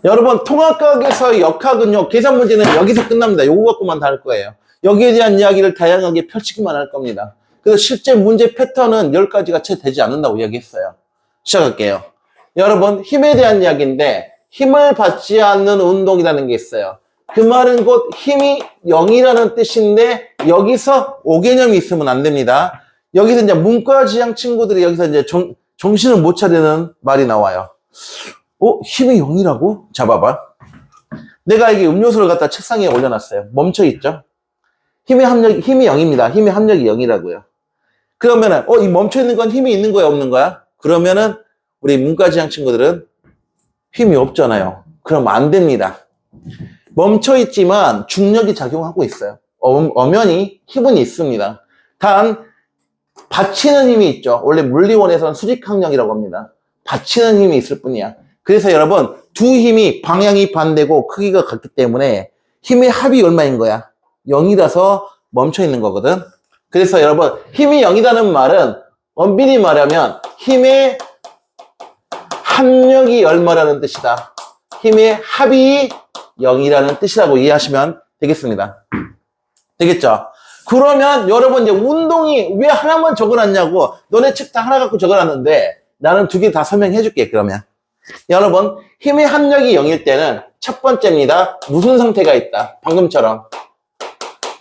A: 여러분, 통합과학에서 역학은요, 계산 문제는 여기서 끝납니다. 요거 갖고만 다 할 거예요. 여기에 대한 이야기를 다양하게 펼치기만 할 겁니다. 그래서 실제 문제 패턴은 10가지가 채 되지 않는다고 이야기했어요. 시작할게요. 여러분, 힘에 대한 이야기인데 힘을 받지 않는 운동이라는 게 있어요. 그 말은 곧 힘이 0이라는 뜻인데 여기서 오개념이 있으면 안 됩니다. 여기서 이제 문과지향 친구들이 여기서 이제 정신을 못 차리는 말이 나와요. 힘이 0이라고? 자, 봐봐. 내가 이게 음료수를 갖다 책상에 올려놨어요. 멈춰있죠? 힘이 0입니다. 힘의 합력이 0이라고요. 그러면은, 이 멈춰있는 건 힘이 있는 거야, 없는 거야? 그러면은, 우리 문과지향 친구들은 힘이 없잖아요. 그러면 안 됩니다. 멈춰있지만 중력이 작용하고 있어요. 엄연히 힘은 있습니다. 단, 받치는 힘이 있죠. 원래 물리원에서는 수직항력이라고 합니다. 받치는 힘이 있을 뿐이야. 그래서 여러분, 두 힘이 방향이 반대고 크기가 같기 때문에 힘의 합이 얼마인 거야? 0이라서 멈춰있는 거거든. 그래서 여러분, 힘이 0이라는 말은 엄밀히 말하면 힘의 합력이 얼마라는 뜻이다. 힘의 합이 0이라는 뜻이라고 이해하시면 되겠습니다. 되겠죠? 그러면 여러분 이제 운동이 왜 하나만 적어놨냐고, 너네 책 다 하나 갖고 적어놨는데 나는 두 개 다 설명해 줄게. 그러면 여러분, 힘의 합력이 0일 때는 첫 번째입니다. 무슨 상태가 있다? 방금처럼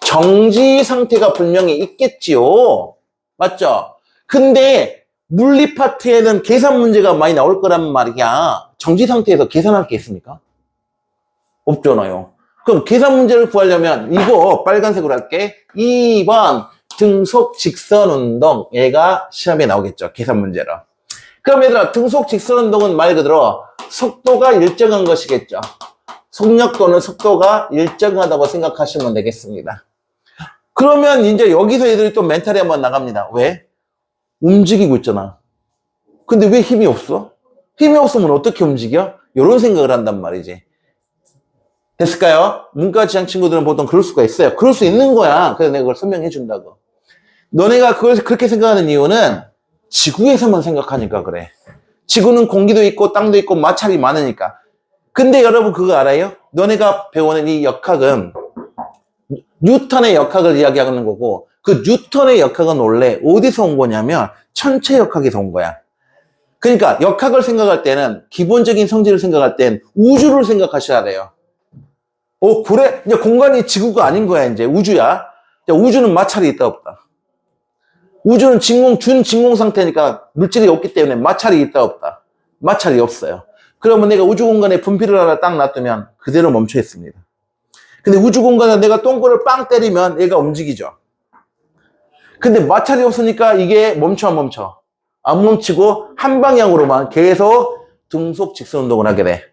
A: 정지 상태가 분명히 있겠지요. 맞죠? 근데 물리 파트에는 계산 문제가 많이 나올 거란 말이야. 정지 상태에서 계산할 게 있습니까? 없잖아요. 그럼 계산 문제를 구하려면 이거 빨간색으로 할게. 2번 등속 직선 운동. 얘가 시험에 나오겠죠. 계산 문제로. 그럼 얘들아, 등속 직선 운동은 말 그대로 속도가 일정한 것이겠죠. 속력 또는 속도가 일정하다고 생각하시면 되겠습니다. 그러면 이제 여기서 얘들이 또 멘탈이 한번 나갑니다. 왜? 움직이고 있잖아. 근데 왜 힘이 없어? 힘이 없으면 어떻게 움직여? 이런 생각을 한단 말이지. 됐을까요? 문과지향 친구들은 보통 그럴 수가 있어요. 그럴 수 있는 거야. 그래서 내가 그걸 설명해 준다고. 너네가 그걸 그렇게 생각하는 이유는 지구에서만 생각하니까 그래. 지구는 공기도 있고 땅도 있고 마찰이 많으니까. 근데 여러분 그거 알아요? 너네가 배우는 이 역학은 뉴턴의 역학을 이야기하는 거고, 그 뉴턴의 역학은 원래 어디서 온 거냐면 천체 역학에서 온 거야. 그러니까 역학을 생각할 때는, 기본적인 성질을 생각할 땐 우주를 생각하셔야 돼요. 그래? 이제 공간이 지구가 아닌 거야. 이제 우주야. 우주는 마찰이 있다 없다. 우주는 준진공 상태니까 물질이 없기 때문에 마찰이 있다 없다. 마찰이 없어요. 그러면 내가 우주 공간에 분필을 하나 딱 놔두면 그대로 멈춰 있습니다. 근데 우주 공간에 내가 똥꼬를 빵 때리면 얘가 움직이죠. 근데 마찰이 없으니까 이게 멈춰 안 멈춰? 안 멈추고 한 방향으로만 계속 등속 직선 운동을 하게 돼.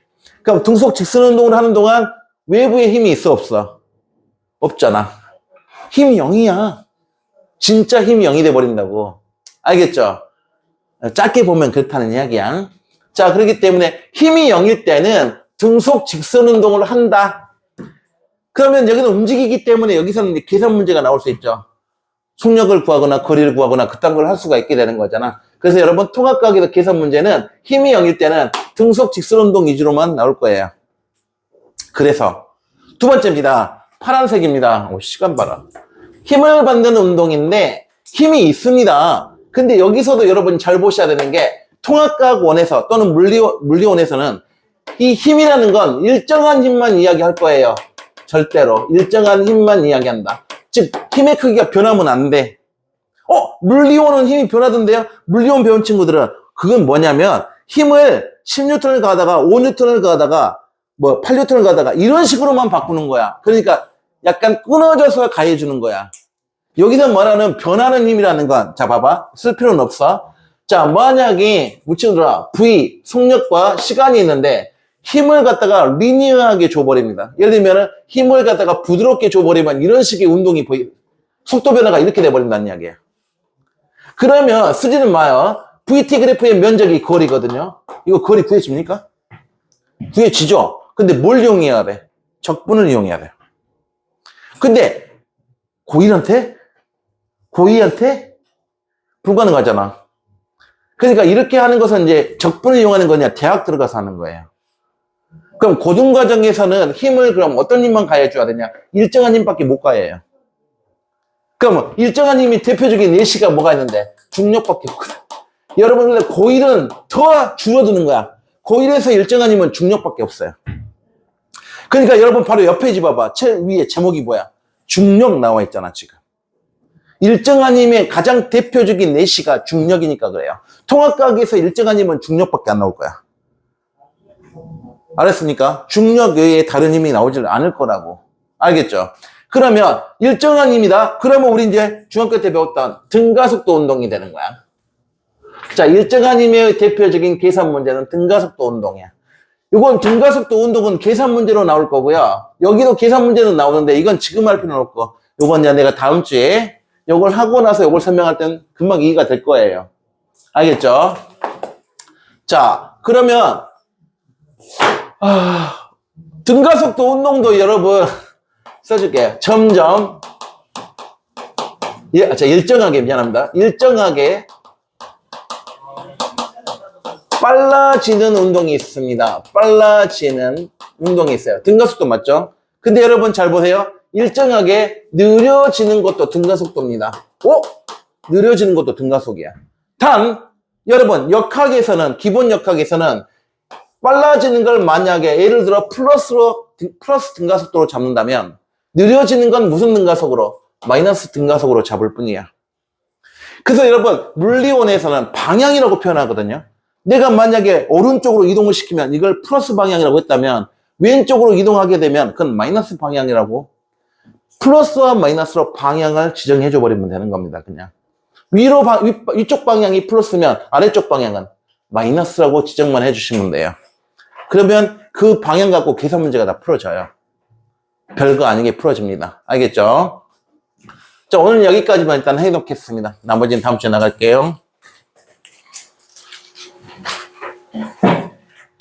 A: 그럼 등속 직선 운동을 하는 동안 외부에 힘이 있어 없어? 없잖아. 힘이 0이야. 진짜 힘이 0이 돼버린다고. 알겠죠? 짧게 보면 그렇다는 이야기야. 자, 그렇기 때문에 힘이 0일 때는 등속 직선 운동을 한다. 그러면 여기는 움직이기 때문에 여기서는 이제 계산 문제가 나올 수 있죠. 속력을 구하거나 거리를 구하거나 그딴 걸 할 수가 있게 되는 거잖아. 그래서 여러분 통합과학에서 계산 문제는 힘이 0일 때는 등속 직선 운동 위주로만 나올 거예요. 그래서 두 번째입니다. 파란색입니다. 시간 봐라. 힘을 받는 운동인데 힘이 있습니다. 근데 여기서도 여러분 잘 보셔야 되는 게 통합과학 원에서 또는 물리원에서는 이 힘이라는 건 일정한 힘만 이야기할 거예요. 절대로. 일정한 힘만 이야기한다. 즉, 힘의 크기가 변하면 안 돼. 물리온은 힘이 변하던데요? 물리온 배운 친구들은 그건 뭐냐면 힘을 10N을 가다가 5N을 가다가 8N을 가다가 이런 식으로만 바꾸는 거야. 그러니까 약간 끊어져서 가해주는 거야. 여기서 말하는 변하는 힘이라는 건, 자, 봐봐. 쓸 필요는 없어. 자, 만약에, 묻히더라. V, 속력과 시간이 있는데, 힘을 갖다가 리니어하게 줘버립니다. 예를 들면, 힘을 갖다가 부드럽게 줘버리면 이런 식의 운동이 속도 변화가 이렇게 돼버린다는 이야기예요. 그러면, 쓰지는 마요. VT 그래프의 면적이 거리거든요. 이거 거리 구해집니까? 구해지죠? 근데 뭘 이용해야 돼? 적분을 이용해야 돼. 근데, 고2한테 불가능하잖아. 그러니까 이렇게 하는 것은 이제 적분을 이용하는 거냐, 대학 들어가서 하는 거예요. 그럼 고등과정에서는 힘을 그럼 어떤 힘만 가해줘야 되냐? 일정한 힘밖에 못 가해요. 그럼 일정한 힘이 대표적인 예시가 뭐가 있는데? 중력밖에 없거든. 여러분, 근데 고1은 더 줄어드는 거야. 고1에서 일정한 힘은 중력밖에 없어요. 그러니까 여러분 바로 옆에 집 봐봐. 위에 제목이 뭐야? 중력 나와 있잖아, 지금. 일정한 힘의 가장 대표적인 내시가 중력이니까 그래요. 통합과학에서 일정한 힘은 중력밖에 안 나올 거야. 알았습니까? 중력 외에 다른 힘이 나오질 않을 거라고. 알겠죠? 그러면 일정한 힘이다. 그러면 우리 이제 중학교 때 배웠던 등가속도 운동이 되는 거야. 자, 일정한 힘의 대표적인 계산 문제는 등가속도 운동이야. 이건 등가속도 운동은 계산 문제로 나올 거고요. 여기도 계산 문제는 나오는데 이건 지금 할 필요는 없고, 이건 이제 내가 다음 주에 이걸 하고 나서 이걸 설명할 땐 금방 이해가 될 거예요. 알겠죠? 자, 그러면 등가속도 운동도 여러분 써줄게요. 점점 일정하게, 미안합니다. 일정하게 빨라지는 운동이 있습니다. 빨라지는 운동이 있어요. 등가속도 맞죠? 근데 여러분 잘 보세요. 일정하게 느려지는 것도 등가속도입니다. 느려지는 것도 등가속이야. 단, 여러분, 역학에서는, 기본 역학에서는 빨라지는 걸 만약에 예를 들어 플러스 등가속도로 잡는다면 느려지는 건 무슨 등가속으로? 마이너스 등가속으로 잡을 뿐이야. 그래서 여러분, 물리원에서는 방향이라고 표현하거든요. 내가 만약에 오른쪽으로 이동을 시키면 이걸 플러스 방향이라고 했다면 왼쪽으로 이동하게 되면 그건 마이너스 방향이라고, 플러스와 마이너스로 방향을 지정해줘 버리면 되는 겁니다. 그냥 위쪽 방향이 플러스면 아래쪽 방향은 마이너스라고 지정만 해주시면 돼요. 그러면 그 방향 갖고 계산 문제가 다 풀어져요. 별거 아니게 풀어집니다. 알겠죠? 자, 오늘 여기까지만 일단 해놓겠습니다. 나머지는 다음 주에 나갈게요.